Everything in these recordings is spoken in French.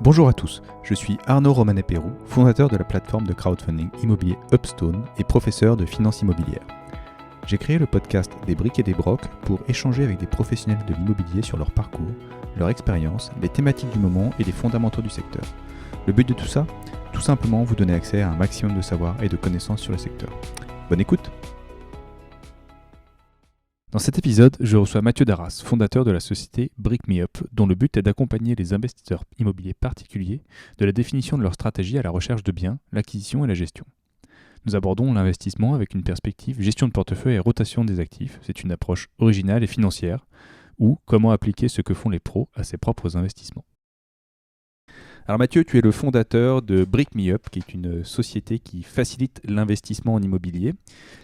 Bonjour à tous, je suis Arnaud Romanet-Pérou, fondateur de la plateforme de crowdfunding immobilier Upstone et professeur de finance immobilière. J'ai créé le podcast Des briques et des brocs pour échanger avec des professionnels de l'immobilier sur leur parcours, leur expérience, les thématiques du moment et les fondamentaux du secteur. Le but de tout ça, tout simplement vous donner accès à un maximum de savoir et de connaissances sur le secteur. Bonne écoute! Dans cet épisode, je reçois Mathieu Darras, fondateur de la société Brick Me Up, dont le but est d'accompagner les investisseurs immobiliers particuliers de la définition de leur stratégie à la recherche de biens, l'acquisition et la gestion. Nous abordons l'investissement avec une perspective gestion de portefeuille et rotation des actifs. C'est une approche originale et financière, ou comment appliquer ce que font les pros à ses propres investissements. Alors Mathieu, tu es le fondateur de Brick Me Up, qui est une société qui facilite l'investissement en immobilier.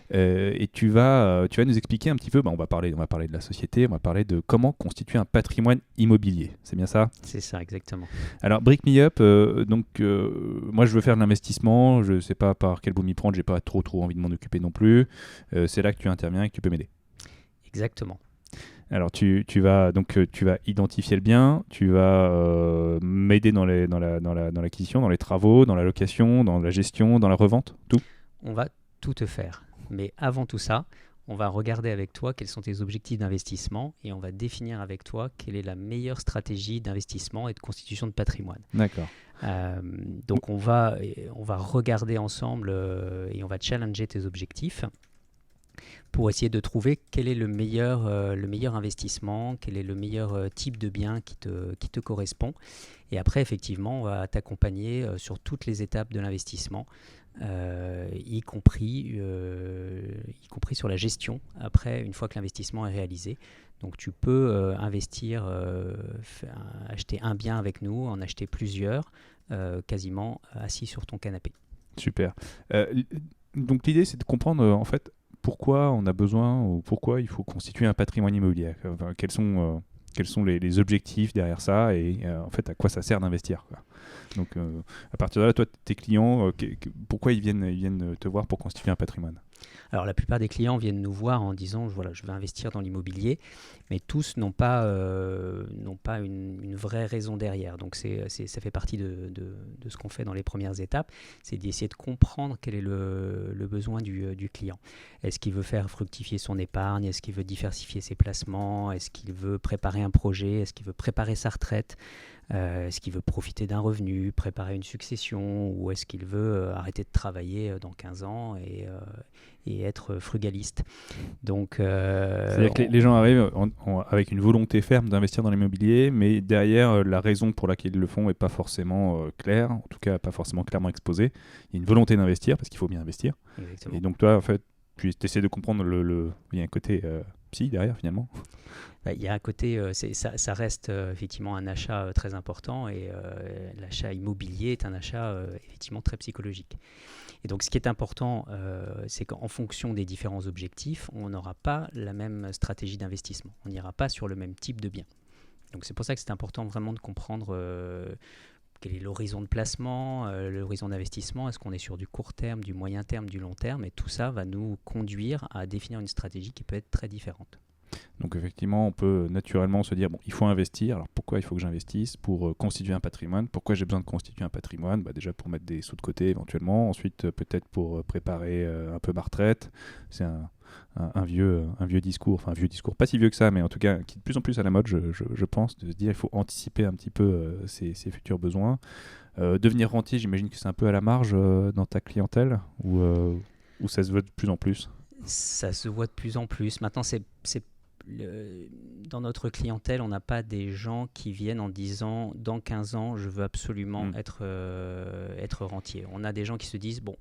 Et tu vas nous expliquer un petit peu, on va parler de la société, on va parler de comment constituer un patrimoine immobilier. C'est bien ça ? C'est ça, exactement. Alors Brick Me Up, moi je veux faire de l'investissement, je ne sais pas par quel bout m'y prendre, j'ai pas trop envie de m'en occuper non plus. C'est là que tu interviens et que tu peux m'aider. Exactement. Alors tu vas identifier le bien, tu vas m'aider dans l'acquisition, dans les travaux, dans la location, dans la gestion, dans la revente, tout. On va tout te faire. Mais avant tout ça, on va regarder avec toi quels sont tes objectifs d'investissement et on va définir avec toi quelle est la meilleure stratégie d'investissement et de constitution de patrimoine. D'accord. Donc on va regarder ensemble et on va challenger tes objectifs pour essayer de trouver quel est le meilleur investissement, quel est le meilleur type de bien qui te correspond. Et après, effectivement, on va t'accompagner sur toutes les étapes de l'investissement, y compris sur la gestion, après, une fois que l'investissement est réalisé. Donc tu peux acheter un bien avec nous, en acheter plusieurs, quasiment assis sur ton canapé. Super. Donc l'idée, c'est de comprendre en fait pourquoi on a besoin ou pourquoi il faut constituer un patrimoine immobilier. Enfin, quels sont les objectifs derrière ça et en fait à quoi ça sert d'investir, quoi. Donc à partir de là, toi, tes clients, pourquoi ils viennent te voir pour constituer un patrimoine ? Alors la plupart des clients viennent nous voir en disant voilà, je veux investir dans l'immobilier, mais tous n'ont pas une vraie raison derrière. Donc ça fait partie de ce qu'on fait dans les premières étapes, c'est d'essayer de comprendre quel est le besoin du client. Est-ce qu'il veut faire fructifier son épargne ? Est-ce qu'il veut diversifier ses placements ? Est-ce qu'il veut préparer un projet ? Est-ce qu'il veut préparer sa retraite ? Est-ce qu'il veut profiter d'un revenu, préparer une succession, ou est-ce qu'il veut arrêter de travailler dans 15 ans et être frugaliste ? Donc, c'est-à-dire que les gens arrivent avec une volonté ferme d'investir dans l'immobilier, mais derrière, la raison pour laquelle ils le font n'est pas forcément claire, en tout cas pas forcément clairement exposée. Il y a une volonté d'investir, parce qu'il faut bien investir. Exactement. Et donc toi, en fait, tu essaies de comprendre il y a un côté psy derrière, finalement. Il y a un côté, ça reste effectivement un achat très important et l'achat immobilier est un achat effectivement très psychologique. Et donc ce qui est important, c'est qu'en fonction des différents objectifs, on n'aura pas la même stratégie d'investissement. On n'ira pas sur le même type de bien. Donc c'est pour ça que c'est important vraiment de comprendre quel est l'horizon de placement, l'horizon d'investissement. Est-ce qu'on est sur du court terme, du moyen terme, du long terme ? Et tout ça va nous conduire à définir une stratégie qui peut être très différente. Donc effectivement, on peut naturellement se dire, il faut investir. Alors pourquoi il faut que j'investisse ? Pour constituer un patrimoine. Pourquoi j'ai besoin de constituer un patrimoine ? Déjà pour mettre des sous de côté éventuellement. Ensuite, peut-être pour préparer un peu ma retraite. C'est un vieux discours. Enfin, un vieux discours, pas si vieux que ça, mais en tout cas, qui est de plus en plus à la mode, je pense, de se dire, il faut anticiper un petit peu ses futurs besoins. Devenir rentier, j'imagine que c'est un peu à la marge dans ta clientèle ou ça se voit de plus en plus ? Ça se voit de plus en plus. Maintenant, dans notre clientèle, on n'a pas des gens qui viennent en disant dans 15 ans, je veux absolument être rentier. On a des gens qui se disent, on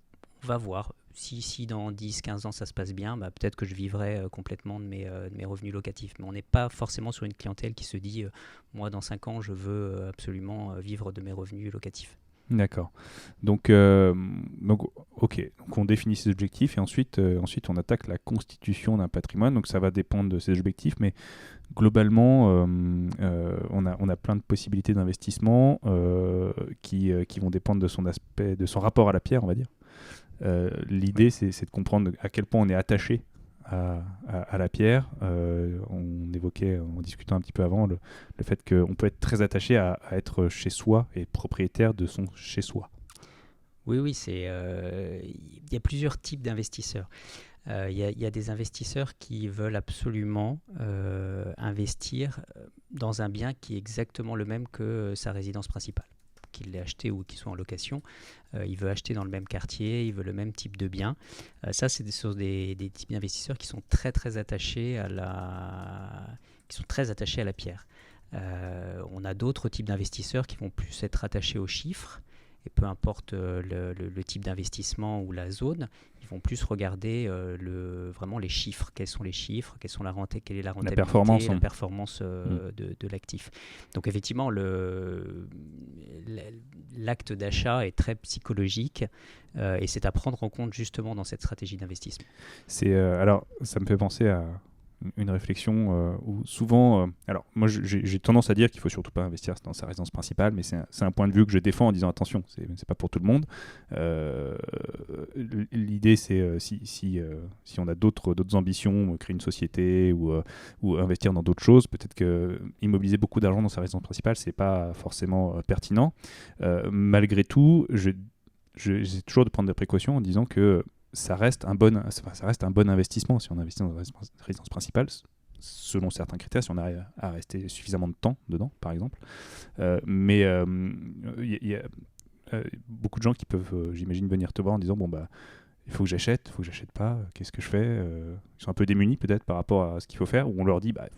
va voir, si dans 10-15 ans ça se passe bien, peut-être que je vivrai complètement de mes revenus locatifs. Mais on n'est pas forcément sur une clientèle qui se dit, moi dans 5 ans, je veux absolument vivre de mes revenus locatifs. D'accord. Donc ok. Donc on définit ses objectifs et ensuite on attaque la constitution d'un patrimoine. Donc ça va dépendre de ses objectifs, mais globalement, on a plein de possibilités d'investissement qui vont dépendre de son aspect, de son rapport à la pierre, on va dire. L'idée, c'est de comprendre à quel point on est attaché à la pierre. On évoquait, en discutant un petit peu avant, le fait qu'on peut être très attaché à être chez soi et propriétaire de son chez soi. Oui, oui, il y a plusieurs types d'investisseurs. Il y a des investisseurs qui veulent absolument investir dans un bien qui est exactement le même que sa résidence principale, qu'il l'ait acheté ou qu'il soit en location. Il veut acheter dans le même quartier, il veut le même type de bien. Ça, c'est des types d'investisseurs qui sont très très attachés à la pierre. On a d'autres types d'investisseurs qui vont plus être attachés aux chiffres. Et peu importe le type d'investissement ou la zone, ils vont plus regarder vraiment les chiffres. Quels sont les chiffres, quelle est la rentabilité, la performance de l'actif. Donc effectivement, l'acte d'achat est très psychologique et c'est à prendre en compte justement dans cette stratégie d'investissement. Alors, ça me fait penser à une réflexion où souvent... alors, moi, j'ai tendance à dire qu'il ne faut surtout pas investir dans sa résidence principale, mais c'est un point de vue que je défends en disant attention, c'est pas pour tout le monde. L'idée, c'est si on a d'autres ambitions, créer une société ou investir dans d'autres choses, peut-être que immobiliser beaucoup d'argent dans sa résidence principale, c'est pas forcément pertinent. Malgré tout, j'essaie toujours de prendre des précautions en disant que ça reste un bon investissement si on investit dans la résidence principale, selon certains critères, si on arrive à rester suffisamment de temps dedans, par exemple. Mais il y a beaucoup de gens qui peuvent, j'imagine, venir te voir en disant bon bah il faut que j'achète pas, qu'est-ce que je fais Ils sont un peu démunis peut-être par rapport à ce qu'il faut faire, où on leur dit bah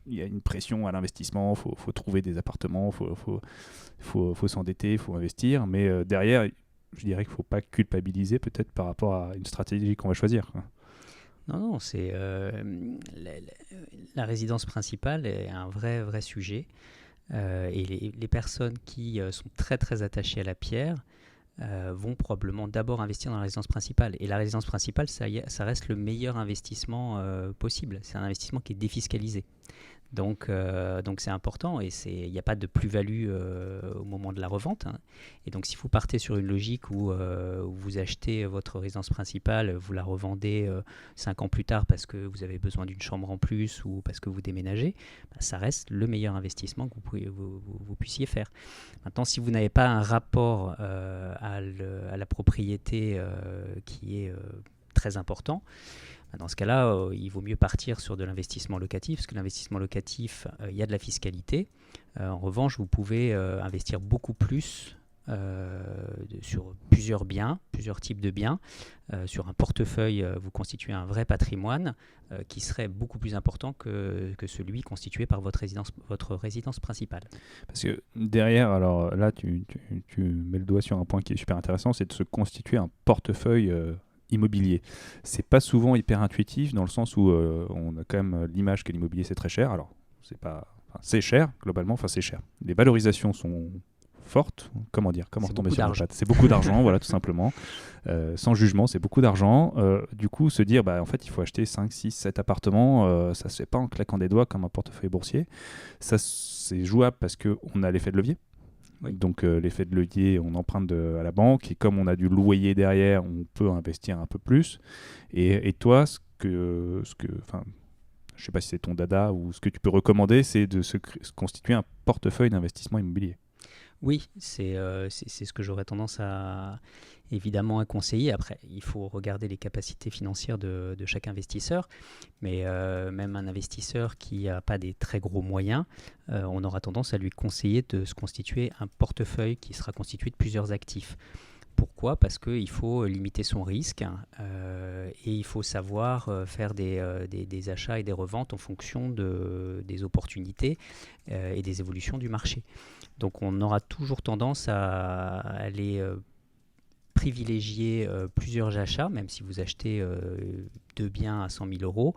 il y a une pression à l'investissement, faut trouver des appartements, faut s'endetter, faut investir, mais derrière je dirais qu'il ne faut pas culpabiliser peut-être par rapport à une stratégie qu'on va choisir. Non, c'est la résidence principale est un vrai sujet. Et les personnes qui sont très très attachées à la pierre vont probablement d'abord investir dans la résidence principale. Et la résidence principale, ça reste le meilleur investissement possible. C'est un investissement qui est défiscalisé. Donc c'est important et il n'y a pas de plus-value au moment de la revente. Hein. Et donc si vous partez sur une logique où vous achetez votre résidence principale, vous la revendez 5 ans plus tard parce que vous avez besoin d'une chambre en plus ou parce que vous déménagez, ça reste le meilleur investissement que vous puissiez faire. Maintenant, si vous n'avez pas un rapport à la propriété qui est très important, dans ce cas-là, il vaut mieux partir sur de l'investissement locatif, parce que l'investissement locatif, il y a de la fiscalité. En revanche, vous pouvez investir beaucoup plus sur plusieurs biens, plusieurs types de biens. Sur un portefeuille, vous constituez un vrai patrimoine qui serait beaucoup plus important que celui constitué par votre résidence principale. Parce que derrière, alors là, tu mets le doigt sur un point qui est super intéressant, c'est de se constituer un portefeuille immobilier. C'est pas souvent hyper intuitif dans le sens où on a quand même l'image que l'immobilier c'est très cher. Alors c'est cher globalement, c'est cher. Les valorisations sont fortes. Comment retomber sur les pattes ? C'est beaucoup d'argent, voilà tout simplement. Sans jugement, c'est beaucoup d'argent. Du coup, se dire en fait il faut acheter 5, 6, 7 appartements, ça se fait pas en claquant des doigts comme un portefeuille boursier. Ça c'est jouable parce qu'on a l'effet de levier. Oui. Donc l'effet de levier, on emprunte à la banque et comme on a du loyer derrière, on peut investir un peu plus. Et toi, je ne sais pas si c'est ton dada ou ce que tu peux recommander, c'est de se constituer un portefeuille d'investissement immobilier. Oui, c'est ce que j'aurais tendance à conseiller. Après, il faut regarder les capacités financières de chaque investisseur. Mais même un investisseur qui n'a pas des très gros moyens, on aura tendance à lui conseiller de se constituer un portefeuille qui sera constitué de plusieurs actifs. Pourquoi ? Parce qu'il faut limiter son risque et il faut savoir faire des achats et des reventes en fonction des opportunités et des évolutions du marché. Donc on aura toujours tendance à aller privilégier plusieurs achats, même si vous achetez 2 biens à 100 000 euros,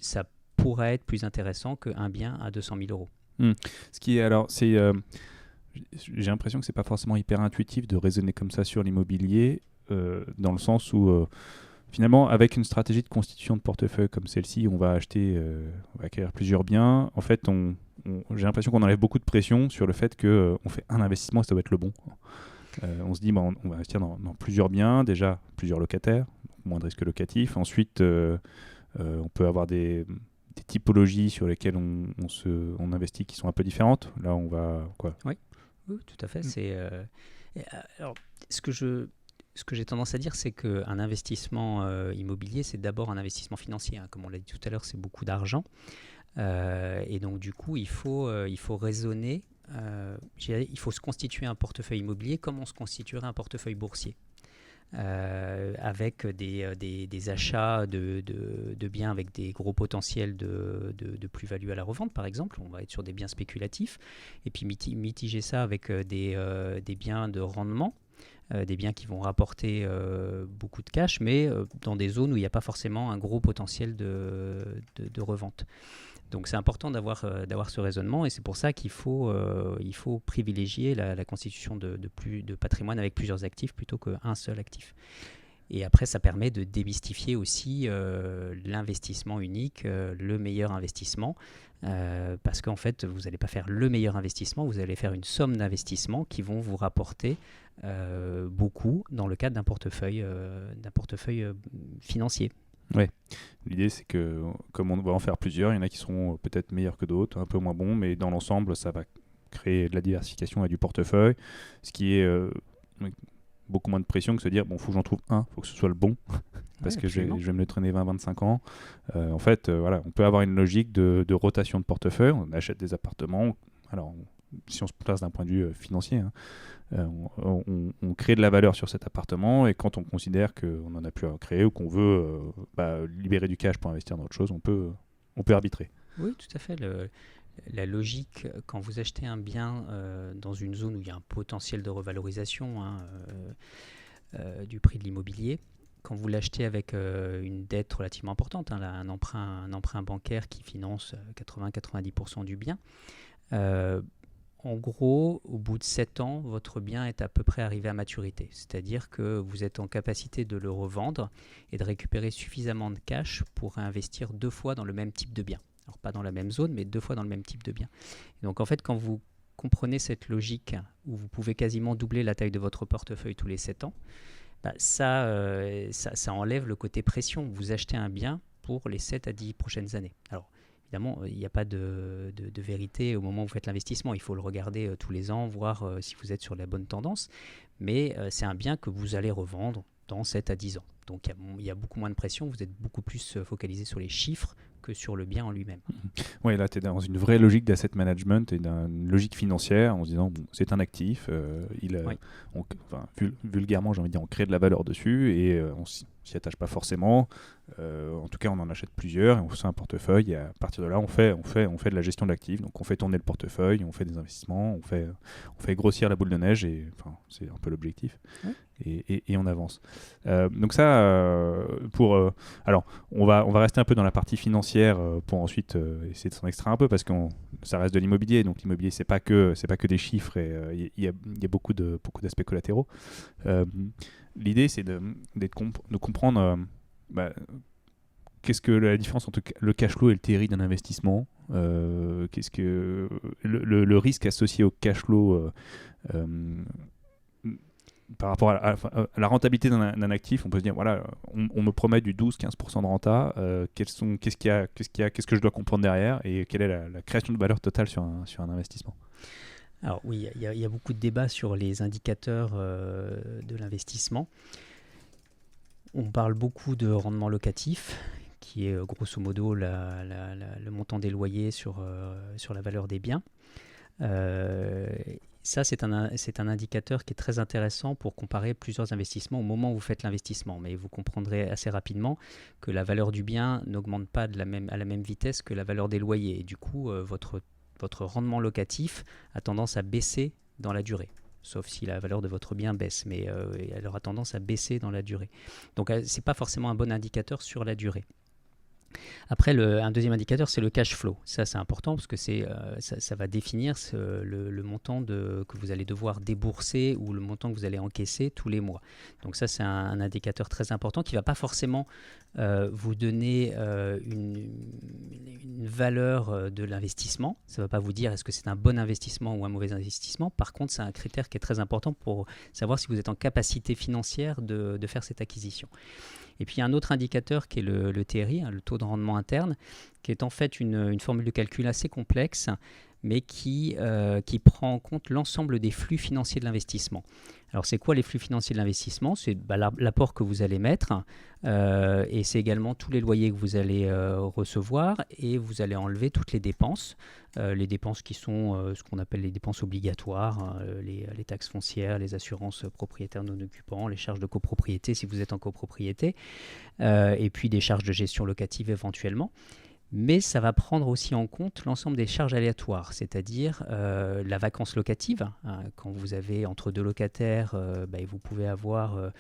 ça pourrait être plus intéressant qu'un bien à 200 000 euros. Ce qui est alors, j'ai l'impression que c'est pas forcément hyper intuitif de raisonner comme ça sur l'immobilier, dans le sens où finalement, avec une stratégie de constitution de portefeuille comme celle-ci, on va acquérir plusieurs biens. En fait, j'ai l'impression qu'on enlève beaucoup de pression sur le fait qu'on fait un investissement et ça doit être le bon. On se dit, on va investir dans plusieurs biens, déjà plusieurs locataires, moins de risque locatif. Ensuite, On peut avoir des typologies sur lesquelles on investit qui sont un peu différentes. Là, on va quoi? Oui, tout à fait. Alors, ce que j'ai tendance à dire, c'est qu'un investissement immobilier, c'est d'abord un investissement financier. Comme on l'a dit tout à l'heure, c'est beaucoup d'argent. Et donc, du coup, il faut raisonner. Il faut se constituer un portefeuille immobilier comme on se constituerait un portefeuille boursier. Avec des achats de biens avec des gros potentiels de plus-value à la revente, par exemple. On va être sur des biens spéculatifs. Et puis mitiger ça avec des biens de rendement, des biens qui vont rapporter beaucoup de cash, mais dans des zones où il n'y a pas forcément un gros potentiel de revente. Donc c'est important d'avoir ce raisonnement, et c'est pour ça qu'il faut privilégier la constitution de patrimoine avec plusieurs actifs plutôt qu'un seul actif. Et après, ça permet de démystifier aussi l'investissement unique, le meilleur investissement, parce qu'en fait, vous n'allez pas faire le meilleur investissement, vous allez faire une somme d'investissements qui vont vous rapporter beaucoup dans le cadre d'un portefeuille financier. Ouais. L'idée, c'est que comme on va en faire plusieurs, il y en a qui seront peut-être meilleurs que d'autres, un peu moins bons, mais dans l'ensemble, ça va créer de la diversification et du portefeuille, ce qui est beaucoup moins de pression que se dire, bon, il faut que j'en trouve un, il faut que ce soit le bon, parce que je vais me le traîner 20-25 ans. En fait, voilà, on peut avoir une logique de rotation de portefeuille, on achète des appartements, alors si on se place d'un point de vue financier, on crée de la valeur sur cet appartement, et quand on considère qu'on n'en a plus à créer ou qu'on veut libérer du cash pour investir dans autre chose, on peut arbitrer. Oui, tout à fait. La logique, quand vous achetez un bien dans une zone où il y a un potentiel de revalorisation du prix de l'immobilier, quand vous l'achetez avec une dette relativement importante, un emprunt bancaire qui finance 80-90% du bien, en gros, au bout de 7 ans, votre bien est à peu près arrivé à maturité. C'est-à-dire que vous êtes en capacité de le revendre et de récupérer suffisamment de cash pour réinvestir 2 fois dans le même type de bien. Alors pas dans la même zone, mais 2 fois dans le même type de bien. Et donc en fait, quand vous comprenez cette logique où vous pouvez quasiment doubler la taille de votre portefeuille tous les 7 ans, ça enlève le côté pression. Vous achetez un bien pour les 7 à 10 prochaines années. Alors, évidemment, il n'y a pas de vérité au moment où vous faites l'investissement. Il faut le regarder tous les ans, voir si vous êtes sur la bonne tendance. Mais c'est un bien que vous allez revendre dans 7 à 10 ans. Donc il y a beaucoup moins de pression. Vous êtes beaucoup plus focalisé sur les chiffres que sur le bien en lui-même. Oui, là, tu es dans une vraie logique d'asset management et d'une logique financière en se disant, bon, c'est un actif, vulgairement, j'ai envie de dire, on crée de la valeur dessus et on s'y attache pas forcément. En tout cas, on en achète plusieurs et on fait un portefeuille. Et à partir de là, on fait de la gestion d'actifs. Donc, on fait tourner le portefeuille, on fait des investissements, on fait grossir la boule de neige. Et c'est un peu l'objectif. Ouais. Et on avance. Donc ça, alors, on va rester un peu dans la partie financière pour ensuite essayer de s'en extraire un peu parce que ça reste de l'immobilier. Donc, l'immobilier, c'est pas que des chiffres et il y a beaucoup d'aspects collatéraux. L'idée, c'est de comprendre qu'est-ce que la différence entre le cash flow et le TRI d'un investissement. Qu'est-ce que le risque associé au cash flow par rapport à la rentabilité d'un actif. On peut se dire, voilà, on me promet du 12-15% de renta. Qu'est-ce que je dois comprendre derrière et quelle est la création de valeur totale sur un investissement? Alors oui, il y a beaucoup de débats sur les indicateurs de l'investissement. On parle beaucoup de rendement locatif, qui est grosso modo le montant des loyers sur la valeur des biens. Ça, c'est un indicateur qui est très intéressant pour comparer plusieurs investissements au moment où vous faites l'investissement. Mais vous comprendrez assez rapidement que la valeur du bien n'augmente pas à la même vitesse que la valeur des loyers. Et du coup, votre rendement locatif a tendance à baisser dans la durée. Sauf si la valeur de votre bien baisse, mais elle aura tendance à baisser dans la durée. Donc, ce n'est pas forcément un bon indicateur sur la durée. Après, un deuxième indicateur, c'est le cash flow. Ça, c'est important parce que ça va définir le montant que vous allez devoir débourser ou le montant que vous allez encaisser tous les mois. Donc ça, c'est un indicateur très important qui ne va pas forcément vous donner une valeur de l'investissement. Ça ne va pas vous dire est-ce que c'est un bon investissement ou un mauvais investissement. Par contre, c'est un critère qui est très important pour savoir si vous êtes en capacité financière de faire cette acquisition. Et puis il y a un autre indicateur qui est le TRI, le taux de rendement interne, qui est en fait une formule de calcul assez complexe, mais qui prend en compte l'ensemble des flux financiers de l'investissement. Alors c'est quoi les flux financiers de l'investissement? C'est l'apport que vous allez mettre, et c'est également tous les loyers que vous allez recevoir, et vous allez enlever toutes les dépenses qui sont ce qu'on appelle les dépenses obligatoires, les taxes foncières, les assurances propriétaires non occupants, les charges de copropriété si vous êtes en copropriété, et puis des charges de gestion locative éventuellement. Mais ça va prendre aussi en compte l'ensemble des charges aléatoires, c'est-à-dire la vacance locative. Quand vous avez entre deux locataires, vous pouvez avoir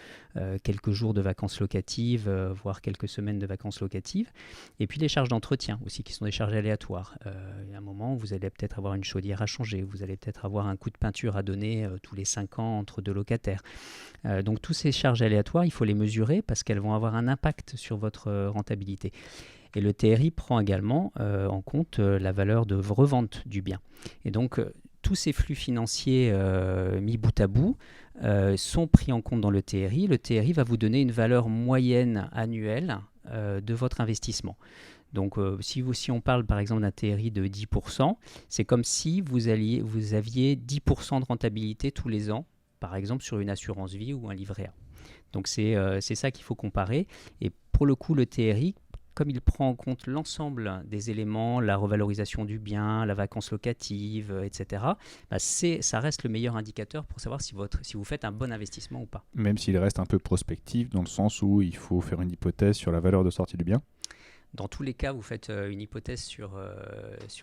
quelques jours de vacances locatives, voire quelques semaines de vacances locatives. Et puis les charges d'entretien aussi, qui sont des charges aléatoires. À un moment, vous allez peut-être avoir une chaudière à changer, vous allez peut-être avoir un coup de peinture à donner tous les 5 ans entre deux locataires. Donc toutes ces charges aléatoires, il faut les mesurer parce qu'elles vont avoir un impact sur votre rentabilité. Et le TRI prend également en compte la valeur de revente du bien. Et donc, tous ces flux financiers mis bout à bout sont pris en compte dans le TRI. Le TRI va vous donner une valeur moyenne annuelle de votre investissement. Donc, si on parle par exemple d'un TRI de 10%, c'est comme si vous aviez 10% de rentabilité tous les ans, par exemple sur une assurance vie ou un livret A. Donc, c'est ça qu'il faut comparer. Et pour le coup, le TRI, comme il prend en compte l'ensemble des éléments, la revalorisation du bien, la vacance locative, etc., ça reste le meilleur indicateur pour savoir si vous faites un bon investissement ou pas. Même s'il reste un peu prospectif, dans le sens où il faut faire une hypothèse sur la valeur de sortie du bien. Dans tous les cas, vous faites une hypothèse sur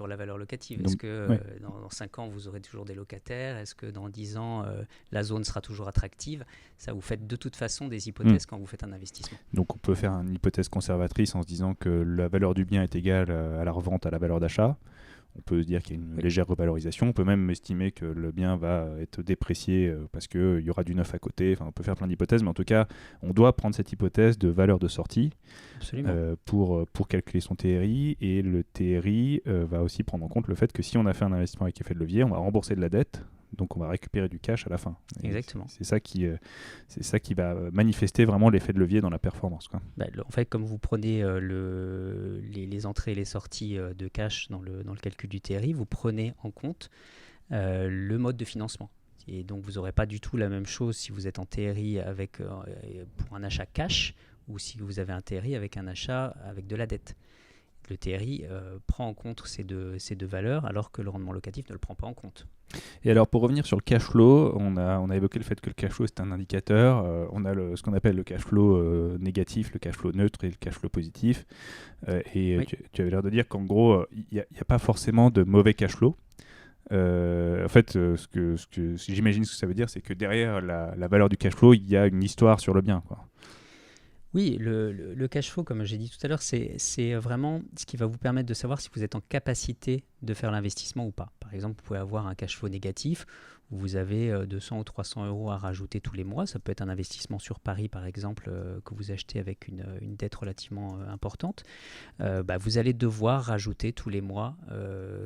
la valeur locative. Donc, est-ce que dans 5 ans, vous aurez toujours des locataires? Est-ce que dans 10 ans, la zone sera toujours attractive? Ça, vous faites de toute façon des hypothèses quand vous faites un investissement. Donc on peut faire une hypothèse conservatrice en se disant que la valeur du bien est égale à la revente à la valeur d'achat. On peut se dire qu'il y a une légère revalorisation. On peut même estimer que le bien va être déprécié parce qu'il y aura du neuf à côté. Enfin, on peut faire plein d'hypothèses, mais en tout cas, on doit prendre cette hypothèse de valeur de sortie pour calculer son TRI. Et le TRI va aussi prendre en compte le fait que si on a fait un investissement avec effet de levier, on va rembourser de la dette. Donc on va récupérer du cash à la fin. Et exactement. C'est ça qui va manifester vraiment l'effet de levier dans la performance, quoi. En fait, comme vous prenez les entrées et les sorties de cash dans le calcul du TRI, vous prenez en compte le mode de financement. Et donc vous n'aurez pas du tout la même chose si vous êtes en TRI pour un achat cash ou si vous avez un TRI avec un achat avec de la dette. Le TRI prend en compte ces deux valeurs alors que le rendement locatif ne le prend pas en compte. Et alors pour revenir sur le cash flow, on a évoqué le fait que le cash flow c'est un indicateur. On a ce qu'on appelle le cash flow négatif, le cash flow neutre et le cash flow positif. Oui. Tu avais l'air de dire qu'en gros, il n'y a pas forcément de mauvais cash flow. En fait, ce que j'imagine ce que ça veut dire, c'est que derrière la valeur du cash flow, il y a une histoire sur le bien, quoi. Oui, le cash flow, comme j'ai dit tout à l'heure, c'est vraiment ce qui va vous permettre de savoir si vous êtes en capacité de faire l'investissement ou pas. Par exemple, vous pouvez avoir un cash flow négatif où vous avez 200 ou 300 euros à rajouter tous les mois. Ça peut être un investissement sur Paris, par exemple, que vous achetez avec une dette relativement importante. Vous allez devoir rajouter tous les mois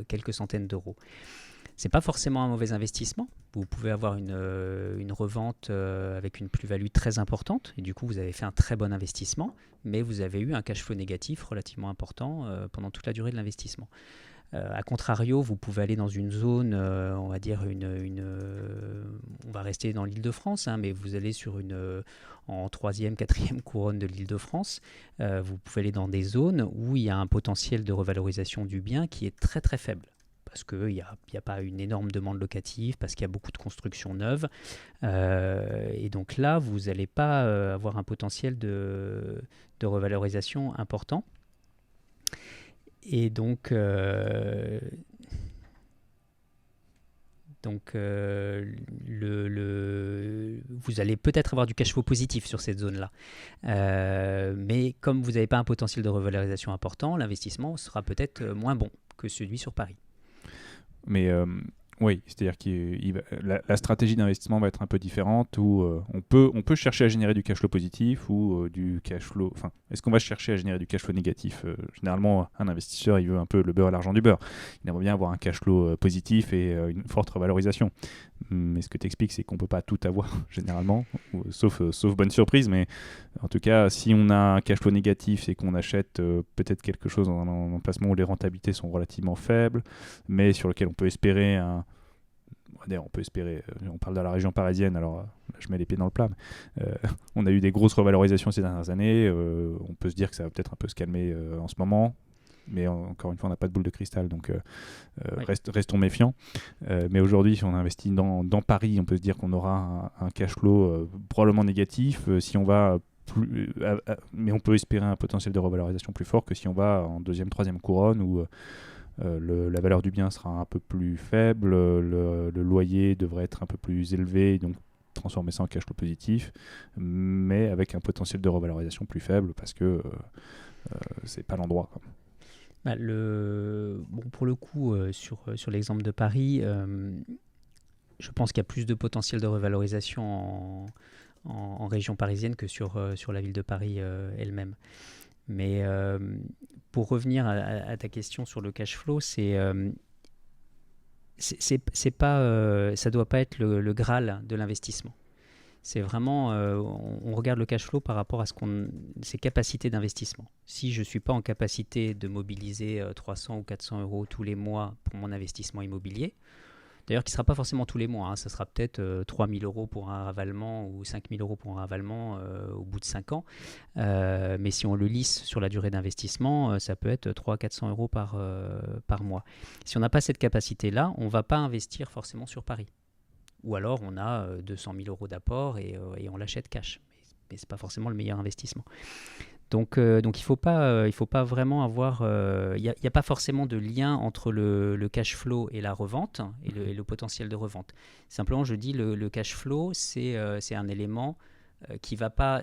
quelques centaines d'euros. Ce n'est pas forcément un mauvais investissement. Vous pouvez avoir une revente avec une plus-value très importante et du coup vous avez fait un très bon investissement, mais vous avez eu un cash flow négatif relativement important pendant toute la durée de l'investissement. A contrario, vous pouvez aller dans une zone, on va dire on va rester dans l'Île-de-France, mais vous allez en 3e, 4e couronne de l'Île-de-France, vous pouvez aller dans des zones où il y a un potentiel de revalorisation du bien qui est très très faible. Parce qu'il n'y a pas une énorme demande locative, parce qu'il y a beaucoup de constructions neuves. Et donc là, vous n'allez pas avoir un potentiel de revalorisation important. Et donc vous allez peut-être avoir du cash flow positif sur cette zone-là. Mais comme vous n'avez pas un potentiel de revalorisation important, l'investissement sera peut-être moins bon que celui sur Paris. Mais Oui, c'est-à-dire que la stratégie d'investissement va être un peu différente où on peut chercher à générer du cash flow positif ou du cash flow. Enfin, est-ce qu'on va chercher à générer du cash flow négatif? Généralement, un investisseur, il veut un peu le beurre et l'argent du beurre. Il aimerait bien avoir un cash flow positif et une forte revalorisation. Mais ce que tu expliques, c'est qu'on ne peut pas tout avoir, généralement, sauf bonne surprise. Mais en tout cas, si on a un cash flow négatif, c'est qu'on achète peut-être quelque chose en placement où les rentabilités sont relativement faibles, mais sur lequel on peut espérer D'ailleurs, on peut espérer, on parle de la région parisienne, alors là, je mets les pieds dans le plat. On a eu des grosses revalorisations ces dernières années. On peut se dire que ça va peut-être un peu se calmer en ce moment. Mais encore une fois, on n'a pas de boule de cristal, donc Oui. restons méfiants. Mais aujourd'hui, si on investit dans Paris, on peut se dire qu'on aura un cash flow probablement négatif. Si on va mais on peut espérer un potentiel de revalorisation plus fort que si on va en deuxième, troisième couronne où la valeur du bien sera un peu plus faible, le loyer devrait être un peu plus élevé, donc transformer ça en cash flow positif, mais avec un potentiel de revalorisation plus faible parce que c'est pas l'endroit, quoi. Bah, bon, pour le coup, sur l'exemple de Paris, je pense qu'il y a plus de potentiel de revalorisation en région parisienne que sur la ville de Paris elle-même. Mais pour revenir à ta question sur le cash flow, c'est pas, ça doit pas être le Graal de l'investissement. C'est vraiment, on regarde le cash flow par rapport à ses capacités d'investissement. Si je ne suis pas en capacité de mobiliser 300 ou 400 euros tous les mois pour mon investissement immobilier, d'ailleurs qui ne sera pas forcément tous les mois, hein, ça sera peut-être 3 000 euros pour un ravalement ou 5 000 euros pour un ravalement au bout de 5 ans. Mais si on le lisse sur la durée d'investissement, ça peut être 300 à 400 euros par mois. Si on n'a pas cette capacité-là, on ne va pas investir forcément sur Paris. Ou alors on a 200 000 euros d'apport et on l'achète cash. Mais ce n'est pas forcément le meilleur investissement. Donc il ne faut pas vraiment avoir... Il n'y a pas forcément de lien entre le cash flow et la revente et le potentiel de revente. Simplement, je dis le cash flow, c'est un élément qui ne va pas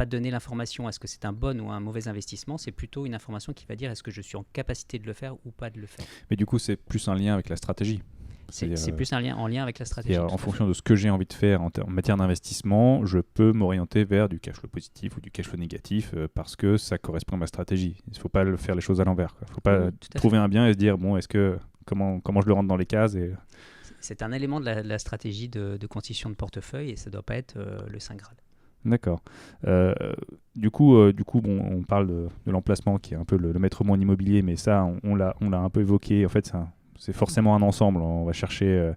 donner l'information est-ce que c'est un bon ou un mauvais investissement, c'est plutôt une information qui va dire est-ce que je suis en capacité de le faire ou pas de le faire. Mais du coup, c'est plus un lien avec la stratégie. C'est plus en lien avec la stratégie. En fonction de ce que j'ai envie de faire en matière d'investissement, je peux m'orienter vers du cash flow positif ou du cash flow négatif parce que ça correspond à ma stratégie. Il ne faut pas faire les choses à l'envers. Il ne faut pas trouver un bien et se dire bon, comment je le rentre dans les cases C'est un élément de la stratégie de constitution de portefeuille et ça ne doit pas être le Saint Graal. D'accord. Du coup, bon, on parle de l'emplacement qui est un peu le maître mot en immobilier, mais ça, on l'a un peu évoqué. En fait, c'est forcément un ensemble. On va chercher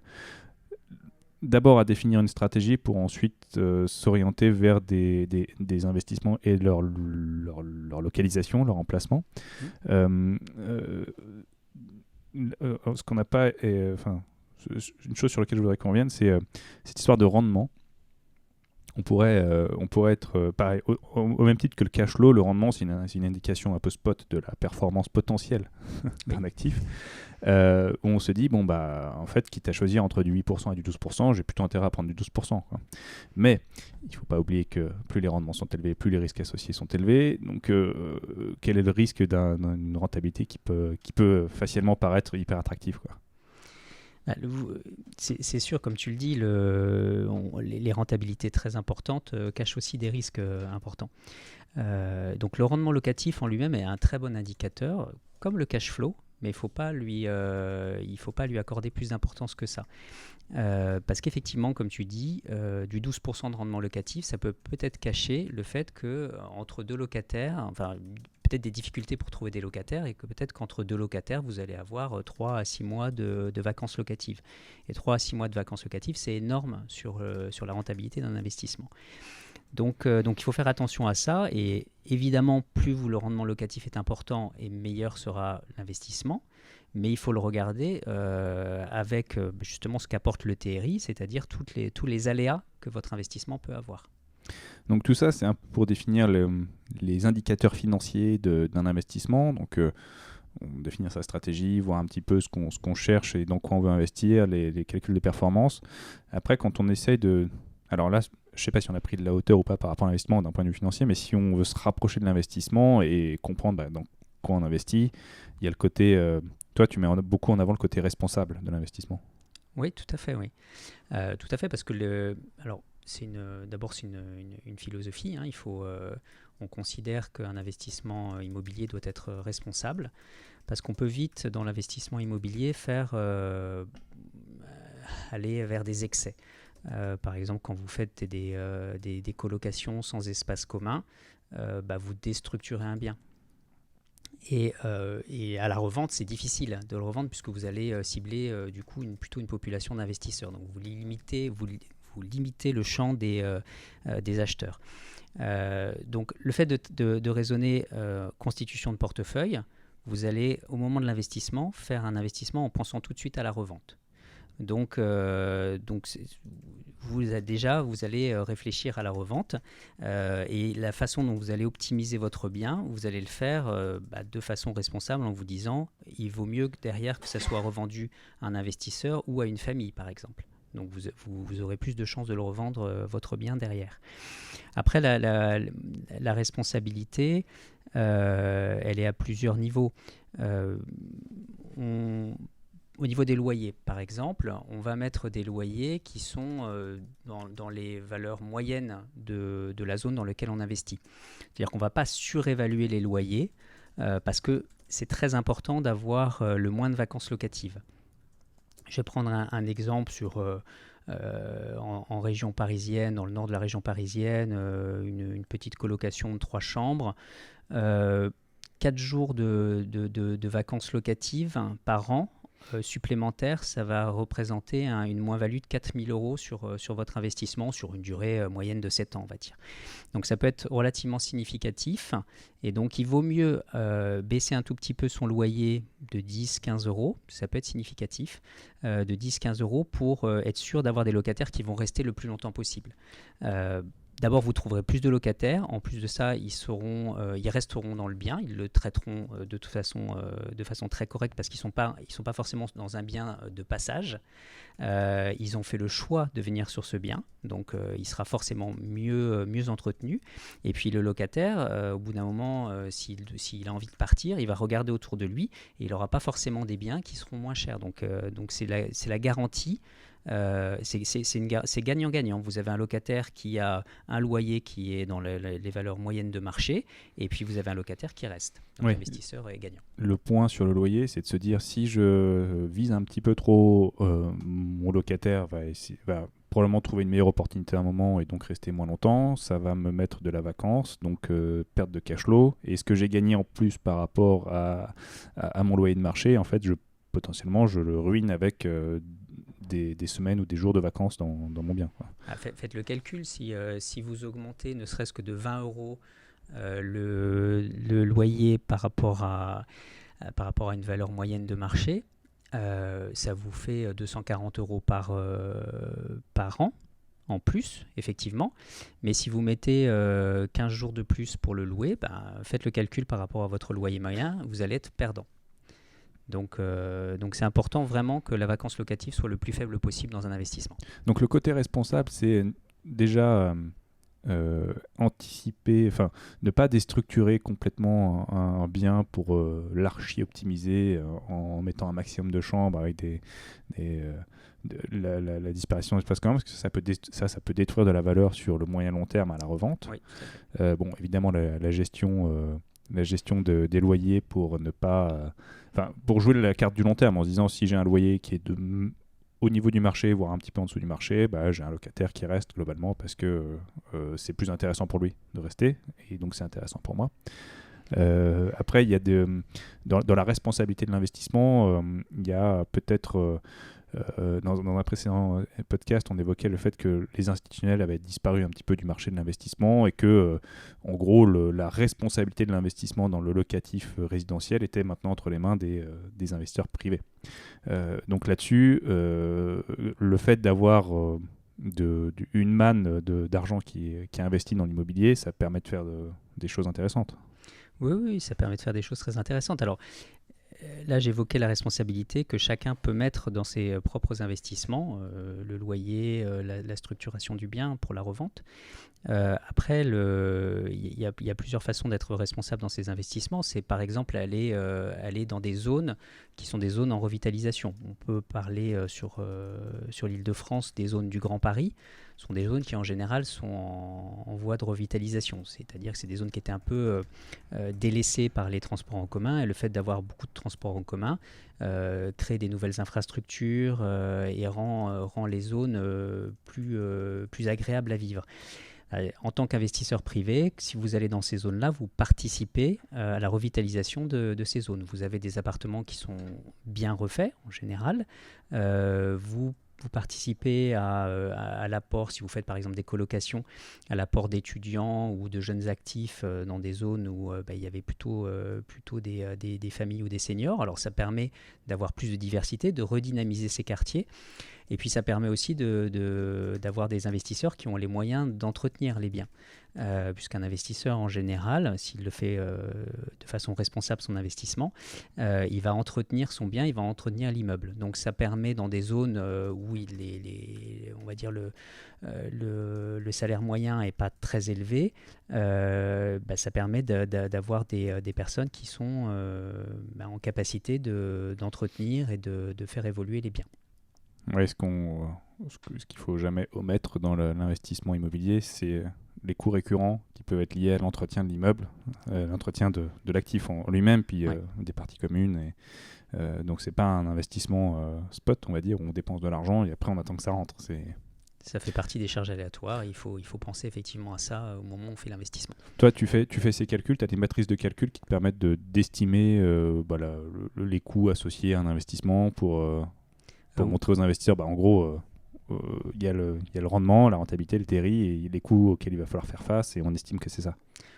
d'abord à définir une stratégie pour ensuite s'orienter vers des investissements et leur localisation, leur emplacement. Ce qu'on n'a pas... une chose sur laquelle je voudrais qu'on revienne, c'est cette histoire de rendement. On pourrait être pareil, au même titre que le cash flow, le rendement, c'est une indication un peu spot de la performance potentielle d'un actif. On se dit, bon, bah, en fait, quitte à choisir entre du 8% et du 12%, j'ai plutôt intérêt à prendre du 12%, quoi. Mais il ne faut pas oublier que plus les rendements sont élevés, plus les risques associés sont élevés. Donc, quel est le risque d'une rentabilité qui peut facilement paraître hyper attractive, quoi. C'est sûr, comme tu le dis, les rentabilités très importantes cachent aussi des risques importants. Donc le rendement locatif en lui-même est un très bon indicateur, comme le cash flow, mais il ne faut pas lui accorder plus d'importance que ça. Parce qu'effectivement, comme tu dis, du 12% de rendement locatif, ça peut-être cacher le fait qu'entre deux locataires, enfin peut-être des difficultés pour trouver des locataires et que peut-être qu'entre deux locataires, vous allez avoir 3 à 6 mois de vacances locatives. Et 3 à 6 mois de vacances locatives, c'est énorme sur la rentabilité d'un investissement. Donc il faut faire attention à ça et évidemment, plus le rendement locatif est important et meilleur sera l'investissement. Mais il faut le regarder avec justement ce qu'apporte le TRI, c'est-à-dire tous les aléas que votre investissement peut avoir. Donc tout ça, c'est pour définir les indicateurs financiers d'un investissement. Donc on définir sa stratégie, voir un petit peu ce qu'on cherche et dans quoi on veut investir, les calculs de performance. Après, quand on essaye de... Alors là, je ne sais pas si on a pris de la hauteur ou pas par rapport à l'investissement d'un point de vue financier, mais si on veut se rapprocher de l'investissement et comprendre dans quoi on investit, il y a le côté Toi, tu mets beaucoup en avant le côté responsable de l'investissement. Oui, tout à fait, oui. Tout à fait, parce que alors, d'abord, c'est une philosophie. Hein. On considère qu'un investissement immobilier doit être responsable, parce qu'on peut vite, dans l'investissement immobilier, aller vers des excès. Par exemple, quand vous faites des colocations sans espace commun, vous déstructurez un bien. Et à la revente, c'est difficile de le revendre puisque vous allez cibler du coup plutôt une population d'investisseurs. Donc vous limitez le champ des acheteurs. Donc le fait de raisonner constitution de portefeuille, vous allez au moment de l'investissement faire un investissement en pensant tout de suite à la revente. Donc vous allez réfléchir à la revente et la façon dont vous allez optimiser votre bien, vous allez le faire de façon responsable en vous disant il vaut mieux que derrière que ça soit revendu à un investisseur ou à une famille par exemple. Donc vous aurez plus de chances de le revendre votre bien derrière. Après la responsabilité, elle est à plusieurs niveaux. Au niveau des loyers, par exemple, on va mettre des loyers qui sont dans les valeurs moyennes de la zone dans laquelle on investit. C'est-à-dire qu'on ne va pas surévaluer les loyers parce que c'est très important d'avoir le moins de vacances locatives. Je vais prendre un exemple en région parisienne, dans le nord de la région parisienne, une petite colocation de 3 chambres. 4 jours de vacances locatives par an supplémentaire, ça va représenter une moins-value de 4 000 € sur votre investissement sur une durée moyenne de 7 ans, on va dire. Donc ça peut être relativement significatif et donc il vaut mieux baisser un tout petit peu son loyer de 10-15 €, ça peut être significatif, de 10-15 € pour être sûr d'avoir des locataires qui vont rester le plus longtemps possible. D'abord, vous trouverez plus de locataires. En plus de ça, ils resteront dans le bien. Ils le traiteront de façon très correcte parce qu'ils sont pas forcément dans un bien de passage. Ils ont fait le choix de venir sur ce bien, donc il sera forcément mieux entretenu. Et puis le locataire, au bout d'un moment, s'il a envie de partir, il va regarder autour de lui et il n'aura pas forcément des biens qui seront moins chers. Donc c'est la garantie. C'est gagnant-gagnant. Vous avez un locataire qui a un loyer qui est dans les valeurs moyennes de marché, et puis vous avez un locataire qui reste. Donc Oui. l'investisseur est gagnant. Le point sur le loyer, c'est de se dire si je vise un petit peu trop, mon locataire va probablement trouver une meilleure opportunité à un moment et donc rester moins longtemps. Ça va me mettre de la vacance, donc perte de cash flow. Et ce que j'ai gagné en plus par rapport à mon loyer de marché, en fait, potentiellement, je le ruine avec des semaines ou des jours de vacances dans mon bien, quoi. Faites le calcul, si vous augmentez ne serait-ce que de 20 € le loyer par rapport à une valeur moyenne de marché, ça vous fait 240 € par an en plus, effectivement. Mais si vous mettez 15 jours de plus pour le louer, faites le calcul par rapport à votre loyer moyen, vous allez être perdant. Donc c'est important vraiment que la vacance locative soit le plus faible possible dans un investissement. Donc le côté responsable, c'est déjà anticiper, enfin ne pas déstructurer complètement un bien pour l'archi-optimiser en mettant un maximum de chambres avec la disparition d'espace commun, parce que ça peut détruire de la valeur sur le moyen long terme à la revente. Oui, bon, évidemment la gestion des loyers pour ne pas... pour jouer la carte du long terme en se disant si j'ai un loyer qui est au niveau du marché, voire un petit peu en dessous du marché, j'ai un locataire qui reste globalement parce que c'est plus intéressant pour lui de rester et donc c'est intéressant pour moi. Après, il y a dans la responsabilité de l'investissement, il y a peut-être... dans un précédent podcast, on évoquait le fait que les institutionnels avaient disparu un petit peu du marché de l'investissement et que, en gros, la responsabilité de l'investissement dans le locatif résidentiel était maintenant entre les mains des investisseurs privés. Donc là-dessus, le fait d'avoir une manne d'argent qui est investie dans l'immobilier, ça permet de faire des choses intéressantes. Oui, ça permet de faire des choses très intéressantes. Alors, là, j'évoquais la responsabilité que chacun peut mettre dans ses propres investissements, le loyer, la structuration du bien pour la revente. Après, il y a plusieurs façons d'être responsable dans ces investissements. C'est par exemple aller dans des zones qui sont des zones en revitalisation. On peut parler sur l'Île-de-France des zones du Grand Paris. Ce sont des zones qui en général sont en voie de revitalisation. C'est-à-dire que c'est des zones qui étaient un peu délaissées par les transports en commun, et le fait d'avoir beaucoup de transports en commun crée des nouvelles infrastructures et rend les zones plus agréables à vivre. En tant qu'investisseur privé, si vous allez dans ces zones-là, vous participez à la revitalisation de ces zones. Vous avez des appartements qui sont bien refaits en général. Vous participez à l'apport, si vous faites par exemple des colocations, à l'apport d'étudiants ou de jeunes actifs dans des zones où il y avait plutôt des familles ou des seniors. Alors ça permet d'avoir plus de diversité, de redynamiser ces quartiers. Et puis ça permet aussi d'avoir des investisseurs qui ont les moyens d'entretenir les biens. Puisqu'un investisseur en général, s'il le fait de façon responsable son investissement, il va entretenir son bien, il va entretenir l'immeuble. Donc ça permet dans des zones où on va dire le salaire moyen n'est pas très élevé, ça permet d'avoir des personnes qui sont en capacité d'entretenir et de faire évoluer les biens. Ouais, ce qu'il faut jamais omettre dans l'investissement immobilier, c'est les coûts récurrents qui peuvent être liés à l'entretien de l'immeuble, l'entretien de l'actif en lui-même, puis des parties communes. Donc c'est pas un investissement spot, on va dire, où on dépense de l'argent et après on attend que ça rentre. Ça fait partie des charges aléatoires. Il faut penser effectivement à ça au moment où on fait l'investissement. Toi, tu fais ces calculs, tu as des matrices de calcul qui te permettent d'estimer les coûts associés à un investissement pour montrer aux investisseurs, en gros, il y a le rendement, la rentabilité, le TRI et les coûts auxquels il va falloir faire face, et on estime que c'est ça.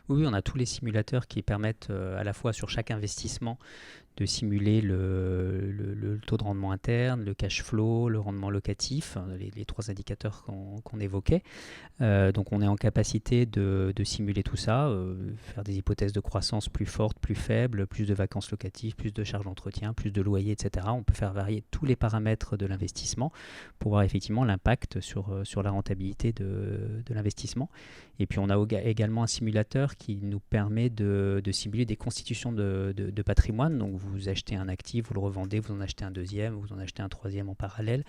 Oui, on a tous les simulateurs qui permettent à la fois sur chaque investissement de simuler le taux de rendement interne, le cash flow, le rendement locatif, les trois indicateurs qu'on évoquait. Donc on est en capacité de simuler tout ça, faire des hypothèses de croissance plus fortes, plus faibles, plus de vacances locatives, plus de charges d'entretien, plus de loyers, etc. On peut faire varier tous les paramètres de l'investissement pour voir effectivement l'impact sur la rentabilité de l'investissement. Et puis on a également un simulateur qui nous permet de simuler des constitutions de patrimoine. Donc vous achetez un actif, vous le revendez, vous en achetez un deuxième, vous en achetez un troisième en parallèle.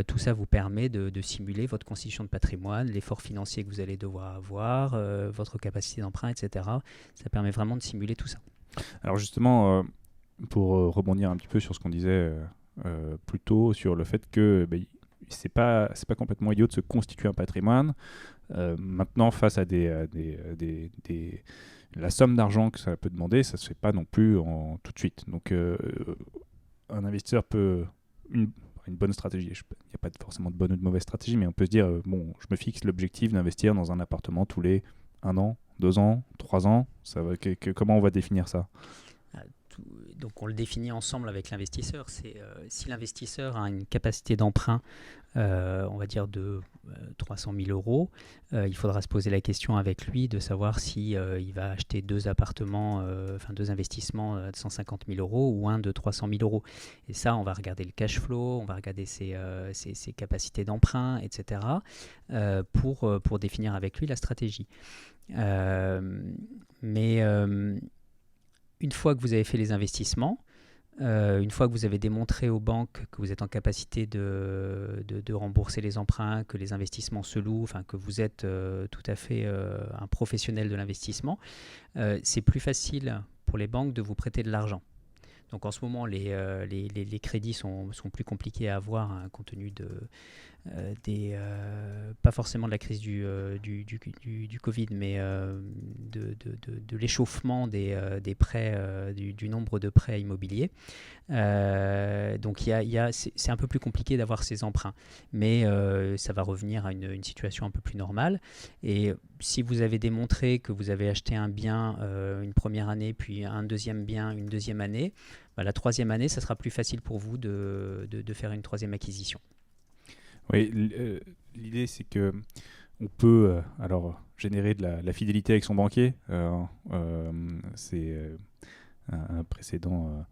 Tout ça vous permet de simuler votre constitution de patrimoine, l'effort financier que vous allez devoir avoir, votre capacité d'emprunt, etc. Ça permet vraiment de simuler tout ça. Alors justement, pour rebondir un petit peu sur ce qu'on disait plus tôt, sur le fait que c'est pas complètement idiot de se constituer un patrimoine. Maintenant, face à la somme d'argent que ça peut demander, ça ne se fait pas non plus tout de suite. Donc, un investisseur peut... Une bonne stratégie, il n'y a pas forcément de bonne ou de mauvaise stratégie, mais on peut se dire, je me fixe l'objectif d'investir dans un appartement tous les 1 an, 2 ans, 3 ans. Comment on va définir ça ? Donc on le définit ensemble avec l'investisseur. Si l'investisseur a une capacité d'emprunt, on va dire de 300 000 euros, il faudra se poser la question avec lui de savoir si il va acheter 2 appartements, 2 investissements de 150 000 euros ou un de 300 000 euros. Et ça, on va regarder le cash flow, on va regarder ses capacités d'emprunt, etc. Pour définir avec lui la stratégie. Une fois que vous avez fait les investissements, une fois que vous avez démontré aux banques que vous êtes en capacité de rembourser les emprunts, que les investissements se louent, que vous êtes tout à fait un professionnel de l'investissement, c'est plus facile pour les banques de vous prêter de l'argent. Donc en ce moment, les crédits sont plus compliqués à avoir compte tenu pas forcément de la crise du Covid, mais de l'échauffement des prêts, du nombre de prêts immobiliers. Donc c'est un peu plus compliqué d'avoir ces emprunts, mais ça va revenir à une situation un peu plus normale. Et si vous avez démontré que vous avez acheté un bien une première année, puis un deuxième bien une deuxième année, la troisième année, ça sera plus facile pour vous de faire une troisième acquisition. Oui, l'idée c'est que on peut générer de la fidélité avec son banquier. C'est un précédent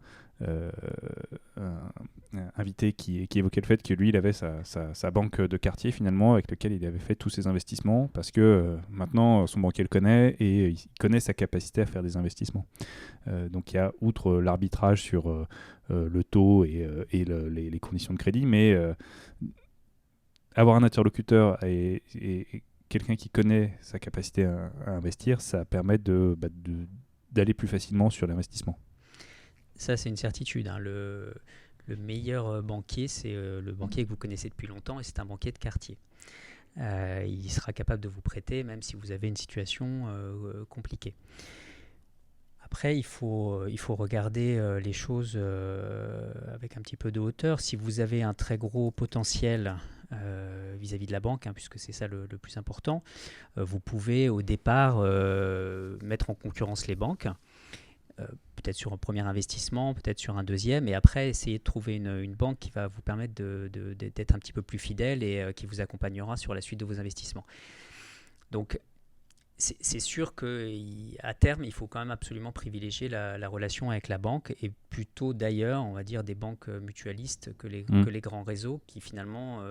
invité qui évoquait le fait que lui, il avait sa banque de quartier finalement, avec laquelle il avait fait tous ses investissements, parce que maintenant, son banquier le connaît et il connaît sa capacité à faire des investissements. Donc il y a, outre l'arbitrage sur le taux et les conditions de crédit, mais avoir un interlocuteur et quelqu'un qui connaît sa capacité à investir, ça permet d'aller plus facilement sur l'investissement. Ça, c'est une certitude. Hein. Le meilleur banquier, c'est le banquier que vous connaissez depuis longtemps, et c'est un banquier de quartier. Il sera capable de vous prêter, même si vous avez une situation compliquée. Après, il faut regarder les choses avec un petit peu de hauteur. Si vous avez un très gros potentiel vis-à-vis de la banque, hein, puisque c'est ça le plus important, vous pouvez au départ mettre en concurrence les banques, peut-être sur un premier investissement, peut-être sur un deuxième, et après essayer de trouver une banque qui va vous permettre d'être un petit peu plus fidèle et qui vous accompagnera sur la suite de vos investissements. Donc, c'est sûr qu'à terme, il faut quand même absolument privilégier la relation avec la banque, et plutôt d'ailleurs, on va dire, des banques mutualistes que les grands réseaux qui finalement,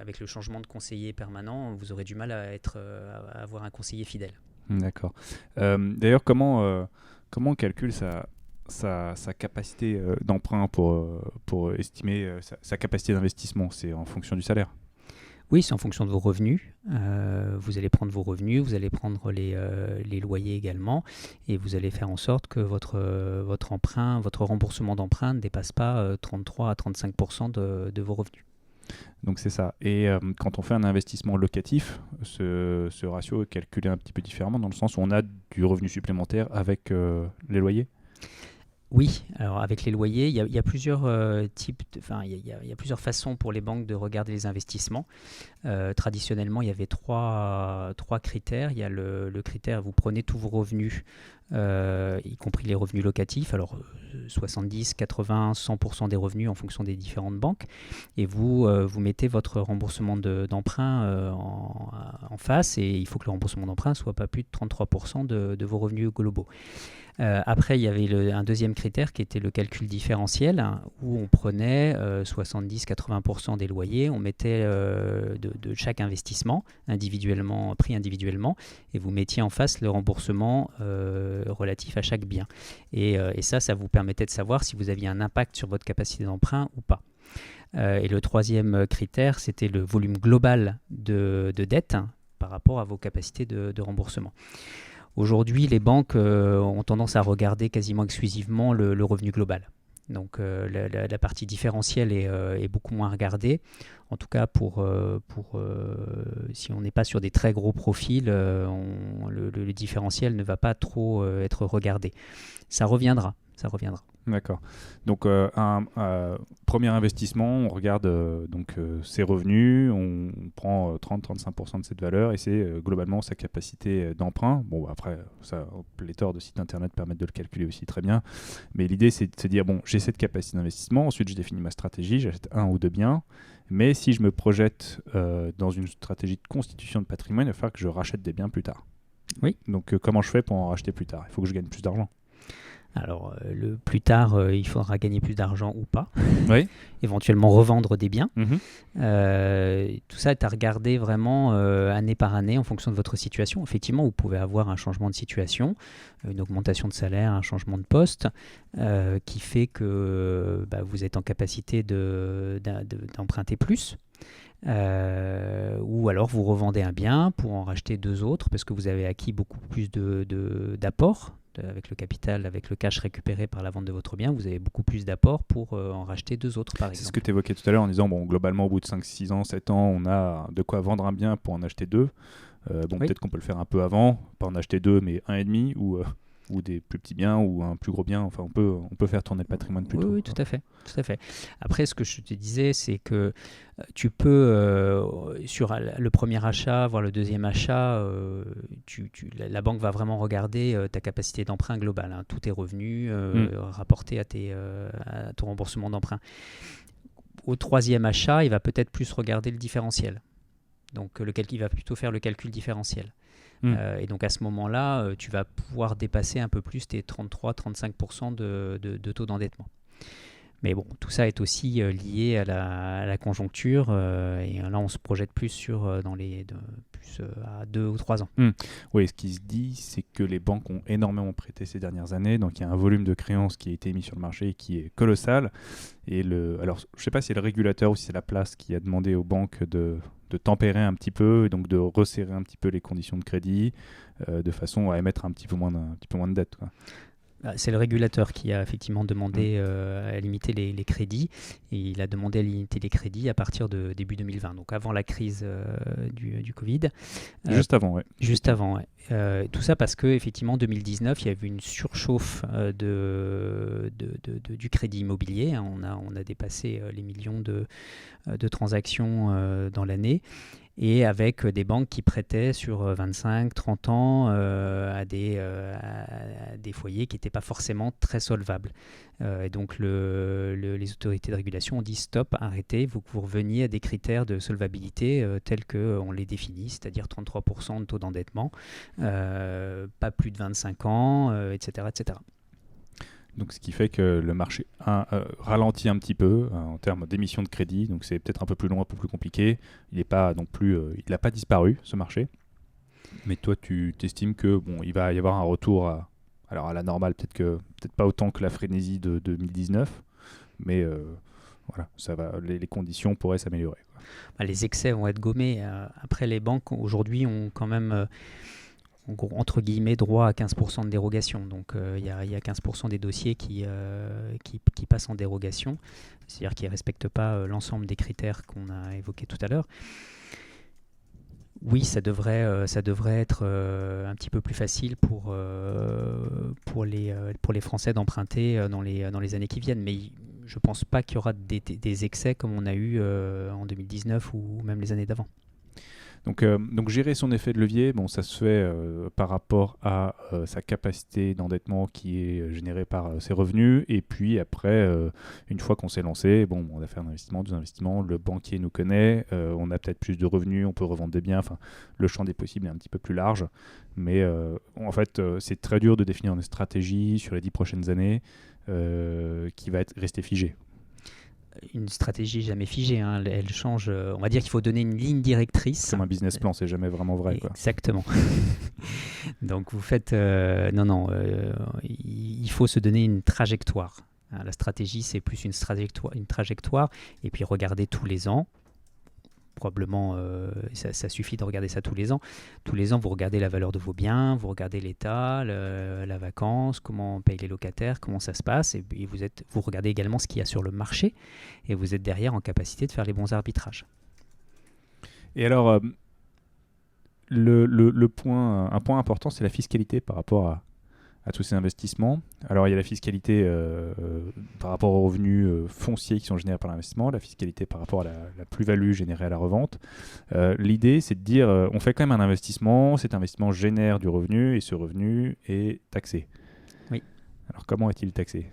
avec le changement de conseiller permanent, vous aurez du mal à avoir un conseiller fidèle. D'accord. D'ailleurs, comment on calcule sa capacité d'emprunt pour estimer sa capacité d'investissement? C'est en fonction du salaire? Oui, c'est en fonction de vos revenus. Vous allez prendre vos revenus, vous allez prendre les loyers également, et vous allez faire en sorte que votre emprunt, votre remboursement d'emprunt ne dépasse pas 33 à 35% de vos revenus. Donc c'est ça. Et quand on fait un investissement locatif, ce ratio est calculé un petit peu différemment, dans le sens où on a du revenu supplémentaire avec les loyers? Oui, alors avec les loyers, il y a plusieurs types, il y a plusieurs façons pour les banques de regarder les investissements. Traditionnellement, il y avait trois critères. Il y a le critère, vous prenez tous vos revenus, y compris les revenus locatifs, alors 70, 80, 100% des revenus en fonction des différentes banques, et vous mettez votre remboursement d'emprunt en face, et il faut que le remboursement d'emprunt soit pas plus de 33% de vos revenus globaux. Après, il y avait un deuxième critère qui était le calcul différentiel, hein, où on prenait 70-80% des loyers, on mettait de chaque investissement pris individuellement, et vous mettiez en face le remboursement relatif à chaque bien. Et ça vous permettait de savoir si vous aviez un impact sur votre capacité d'emprunt ou pas. Et le troisième critère, c'était le volume global de dette, hein, par rapport à vos capacités de remboursement. Aujourd'hui, les banques ont tendance à regarder quasiment exclusivement le revenu global. Donc la partie différentielle est beaucoup moins regardée. En tout cas, si on n'est pas sur des très gros profils, le différentiel ne va pas trop être regardé. Ça reviendra. D'accord. Donc, un premier investissement, on regarde ses revenus, on prend 30-35% de cette valeur, et c'est globalement sa capacité d'emprunt. Bon, après, ça, pléthore de sites internet permettent de le calculer aussi très bien. Mais l'idée, c'est de se dire, bon, j'ai cette capacité d'investissement, ensuite je définis ma stratégie, j'achète un ou deux biens, mais si je me projette dans une stratégie de constitution de patrimoine, il va falloir que je rachète des biens plus tard. Oui. Donc, comment je fais pour en racheter plus tard? Il faut que je gagne plus d'argent. Alors, le plus tard, il faudra gagner plus d'argent ou pas. Oui. Éventuellement revendre des biens. Mm-hmm. Tout ça est à regarder vraiment année par année en fonction de votre situation. Effectivement, vous pouvez avoir un changement de situation, une augmentation de salaire, un changement de poste, qui fait que vous êtes en capacité d'emprunter plus. Ou alors vous revendez un bien pour en racheter deux autres parce que vous avez acquis beaucoup plus d'apports. Avec le capital, avec le cash récupéré par la vente de votre bien, vous avez beaucoup plus d'apports pour en racheter deux autres, par exemple. C'est ce que tu évoquais tout à l'heure en disant, bon, globalement, au bout de 5, 6 ans, 7 ans, on a de quoi vendre un bien pour en acheter deux. Oui. Peut-être qu'on peut le faire un peu avant, pas en acheter deux, mais un et demi, ou des plus petits biens, ou un plus gros bien. Enfin, on peut faire tourner le patrimoine plus tôt. Oui, tout à fait. Après, ce que je te disais, c'est que tu peux, sur le premier achat, voire le deuxième achat, la banque va vraiment regarder ta capacité d'emprunt globale, hein, tous tes revenus rapportés à ton remboursement d'emprunt. Au troisième achat, il va peut-être plus regarder le différentiel. Donc, il va plutôt faire le calcul différentiel. Et donc, à ce moment-là, tu vas pouvoir dépasser un peu plus tes 33-35% de taux d'endettement. Mais bon, tout ça est aussi lié à la conjoncture et là on se projette plus à 2 ou 3 ans. Oui, ce qui se dit, c'est que les banques ont énormément prêté ces dernières années, donc il y a un volume de créances qui a été mis sur le marché qui est colossal. Alors, je ne sais pas si c'est le régulateur ou si c'est la place qui a demandé aux banques de tempérer un petit peu, et donc de resserrer un petit peu les conditions de crédit, de façon à émettre un petit peu moins de dette, quoi. C'est le régulateur qui a effectivement demandé à limiter les crédits, et il a demandé à limiter les crédits à partir de début 2020, donc avant la crise du Covid. Juste avant, oui. Juste avant, ouais. Tout ça parce qu'effectivement, en 2019, il y a eu une surchauffe du crédit immobilier. On a dépassé les millions de transactions dans l'année, et avec des banques qui prêtaient sur 25, 30 ans à des foyers qui n'étaient pas forcément très solvables. Et donc les autorités de régulation ont dit stop, arrêtez, vous reveniez à des critères de solvabilité tels qu'on les définit, c'est-à-dire 33% de taux d'endettement, pas plus de 25 ans, etc., etc. Donc, ce qui fait que le marché ralentit un petit peu en termes d'émission de crédit. Donc, c'est peut-être un peu plus long, un peu plus compliqué. Il n'est pas non plus, il n'a pas disparu, ce marché. Mais toi, tu t'estimes que il va y avoir un retour à la normale, peut-être pas autant que la frénésie de 2019, mais voilà, ça va, les conditions pourraient s'améliorer, quoi. Les excès vont être gommés. Après, les banques aujourd'hui ont quand même entre guillemets droit à 15% de dérogation. Donc il y a 15% des dossiers qui passent en dérogation, c'est-à-dire qui ne respectent pas l'ensemble des critères qu'on a évoqués tout à l'heure. Oui, ça devrait être un petit peu plus facile pour les Français d'emprunter dans les années qui viennent. Mais je ne pense pas qu'il y aura des excès comme on a eu en 2019 ou même les années d'avant. Donc gérer son effet de levier, ça se fait par rapport à sa capacité d'endettement qui est générée par ses revenus. Et puis après, une fois qu'on s'est lancé, on a fait un investissement, 2 investissements, le banquier nous connaît, on a peut-être plus de revenus, on peut revendre des biens. Enfin, le champ des possibles est un petit peu plus large. Mais en fait, c'est très dur de définir une stratégie sur les 10 prochaines années qui va rester figée. Une stratégie jamais figée, hein. Elle change. On va dire qu'il faut donner une ligne directrice. Comme un business plan, c'est jamais vraiment vrai, quoi. Exactement. Donc vous faites... il faut se donner une trajectoire. La stratégie, c'est plus une trajectoire, et puis regarder tous les ans. Probablement, ça suffit de regarder ça tous les ans. Tous les ans, vous regardez la valeur de vos biens, vous regardez l'état, la vacance, comment on paye les locataires, comment ça se passe, et puis vous regardez également ce qu'il y a sur le marché, et vous êtes derrière en capacité de faire les bons arbitrages. Et alors, un point important, c'est la fiscalité par rapport à tous ces investissements. Alors, il y a la fiscalité par rapport aux revenus fonciers qui sont générés par l'investissement, la fiscalité par rapport à la plus-value générée à la revente. L'idée, c'est de dire, on fait quand même un investissement, cet investissement génère du revenu et ce revenu est taxé. Oui. Alors, comment est-il taxé ?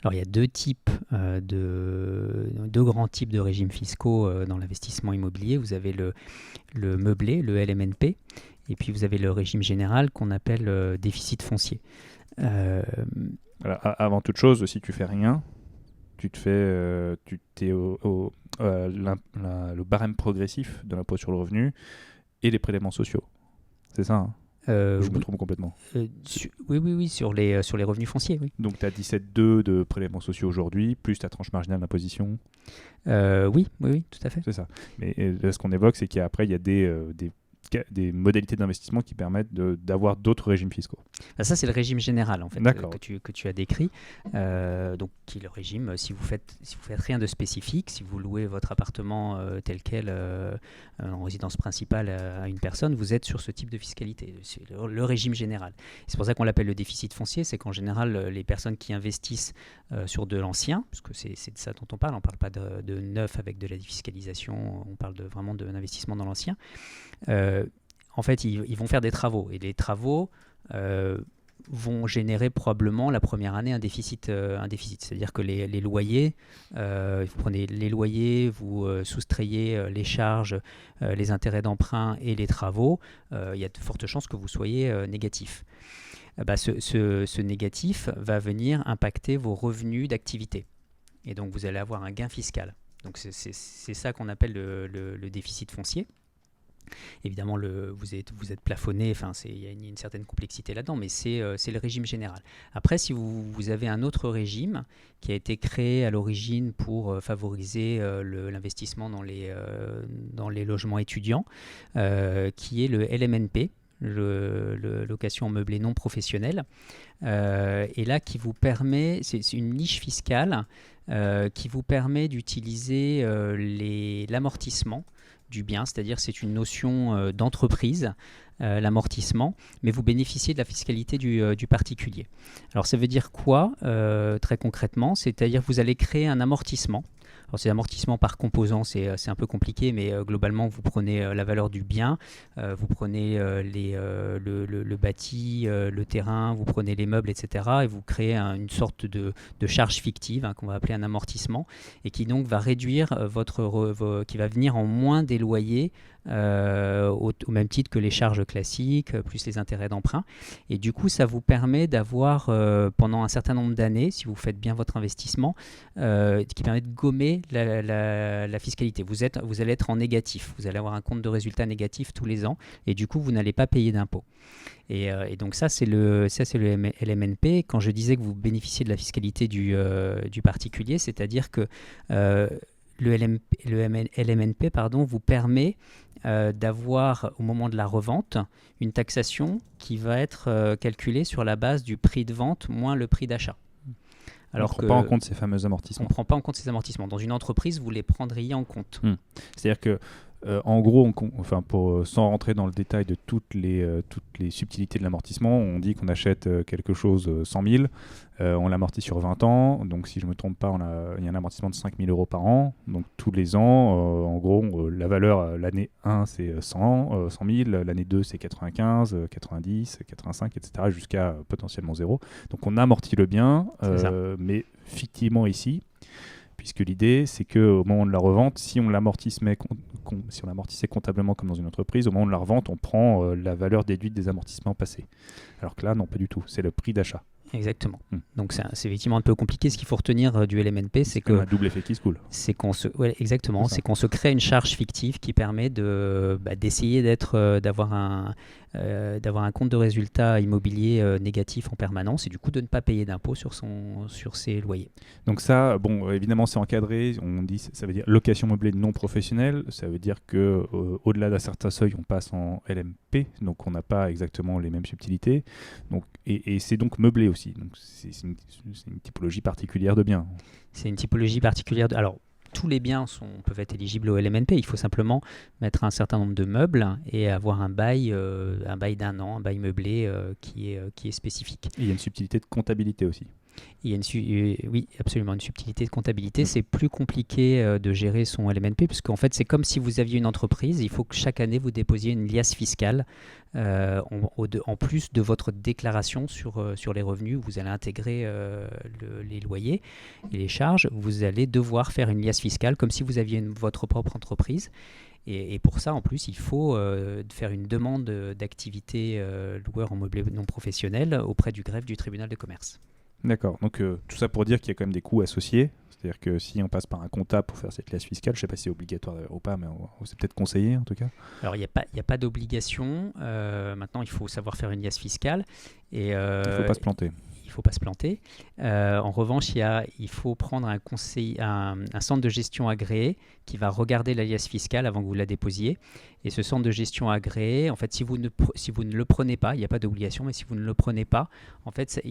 Alors, il y a deux grands types de régimes fiscaux dans l'investissement immobilier. Vous avez le meublé, le LMNP, et puis vous avez le régime général qu'on appelle déficit foncier. Alors, avant toute chose, si tu fais rien, tu t'es le barème progressif de l'impôt sur le revenu et les prélèvements sociaux. C'est ça, hein ? Je me trompe complètement. Oui, sur les revenus fonciers, oui. Donc tu as 17,2 de prélèvements sociaux aujourd'hui, plus ta tranche marginale d'imposition. Oui, tout à fait. C'est ça. Mais ce qu'on évoque, c'est qu'après, il y a des modalités d'investissement qui permettent d'avoir d'autres régimes fiscaux. Ça, c'est le régime général en fait, que tu as décrit. Donc, qui est le régime, si vous faites rien de spécifique, si vous louez votre appartement tel quel en résidence principale à une personne, vous êtes sur ce type de fiscalité. C'est le régime général. C'est pour ça qu'on l'appelle le déficit foncier, c'est qu'en général, les personnes qui investissent sur de l'ancien, parce que c'est de ça dont on parle pas de neuf avec de la défiscalisation, on parle vraiment d'un investissement dans l'ancien. En fait, ils vont faire des travaux, et les travaux vont générer probablement la première année un déficit. C'est-à-dire que les loyers, vous prenez les loyers, vous soustrayez les charges, les intérêts d'emprunt et les travaux, il y a de fortes chances que vous soyez négatif. ce négatif va venir impacter vos revenus d'activité. Et donc vous allez avoir un gain fiscal. Donc c'est ça qu'on appelle le déficit foncier. Évidemment, vous êtes plafonné, il y a une certaine complexité là-dedans, mais c'est le régime général. Après, si vous avez un autre régime qui a été créé à l'origine pour favoriser l'investissement dans les logements étudiants, qui est le LMNP, le location meublée non professionnelle, et là qui vous permet, c'est une niche fiscale qui vous permet d'utiliser l'amortissement du bien, c'est-à-dire c'est une notion d'entreprise, l'amortissement, mais vous bénéficiez de la fiscalité du particulier. Alors ça veut dire quoi très concrètement? C'est-à-dire que vous allez créer un amortissement. Alors c'est l'amortissement par composant, c'est un peu compliqué, mais globalement vous prenez la valeur du bien, vous prenez le bâti, le terrain, vous prenez les meubles, etc. et vous créez une sorte de charge fictive qu'on va appeler un amortissement et qui donc va réduire qui va venir en moins des loyers au même titre que les charges classiques, plus les intérêts d'emprunt. Et du coup, ça vous permet d'avoir pendant un certain nombre d'années, si vous faites bien votre investissement, qui permet de gommer la fiscalité. Vous allez être en négatif, vous allez avoir un compte de résultat négatif tous les ans, et du coup, vous n'allez pas payer d'impôts. Et donc ça, c'est le LMNP. Quand je disais que vous bénéficiez de la fiscalité du particulier, c'est-à-dire que le LMNP vous permet d'avoir au moment de la revente une taxation qui va être calculée sur la base du prix de vente moins le prix d'achat. Alors on ne prend pas en compte ces fameux amortissements. On ne prend pas en compte ces amortissements. Dans une entreprise, vous les prendriez en compte. C'est-à-dire que en gros, sans rentrer dans le détail de toutes les subtilités de l'amortissement, on dit qu'on achète quelque chose 100 000, on l'amortit sur 20 ans, donc si je ne me trompe pas, il y a un amortissement de 5 000 euros par an, donc tous les ans, en gros, la valeur, l'année 1 c'est 100 000, l'année 2 c'est 95, 90, 85, etc. jusqu'à potentiellement 0. Donc on amortit le bien, mais fictivement ici, puisque l'idée, c'est qu'au moment de la revente, si on l'amortissait comptablement comme dans une entreprise, au moment de la revente, on prend la valeur déduite des amortissements passés. Alors que là, non, pas du tout. C'est le prix d'achat. Exactement. Donc c'est effectivement un peu compliqué. Ce qu'il faut retenir du LMNP, c'est que un double effet qui se coule. C'est qu'on se crée une charge fictive qui permet d'essayer d'avoir un compte de résultat immobilier négatif en permanence et du coup de ne pas payer d'impôt sur ses loyers. Donc ça, évidemment c'est encadré. On dit ça veut dire location meublée non professionnelle. Ça veut dire que au-delà d'un certain seuil, on passe en LMP. Donc on n'a pas exactement les mêmes subtilités. Donc et c'est donc meublé aussi. Donc c'est une typologie particulière de biens. C'est une typologie particulière Alors, tous les biens peuvent être éligibles au LMNP. Il faut simplement mettre un certain nombre de meubles et avoir un bail d'un an, un bail meublé qui est spécifique. Et il y a une subtilité de comptabilité aussi. Il y a oui, absolument, une subtilité de comptabilité. C'est plus compliqué de gérer son LMNP puisqu'en fait, c'est comme si vous aviez une entreprise. Il faut que chaque année, vous déposiez une liasse fiscale en plus de votre déclaration sur les revenus. Vous allez intégrer les loyers et les charges. Vous allez devoir faire une liasse fiscale comme si vous aviez votre propre entreprise. Et pour ça, en plus, il faut faire une demande d'activité loueur en meublé non professionnel auprès du greffe du tribunal de commerce. D'accord, donc tout ça pour dire qu'il y a quand même des coûts associés, c'est-à-dire que si on passe par un comptable pour faire cette liasse fiscale, je ne sais pas si c'est obligatoire ou pas, mais c'est peut-être conseillé en tout cas. Alors il n'y a pas d'obligation, maintenant il faut savoir faire une liasse fiscale. Il ne faut pas se planter. Il ne faut pas se planter. En revanche, il faut prendre un centre de gestion agréé qui va regarder la liasse fiscale avant que vous la déposiez. Et ce centre de gestion agréé, en fait, si vous ne le prenez pas, il n'y a pas d'obligation, mais si vous ne le prenez pas, en fait,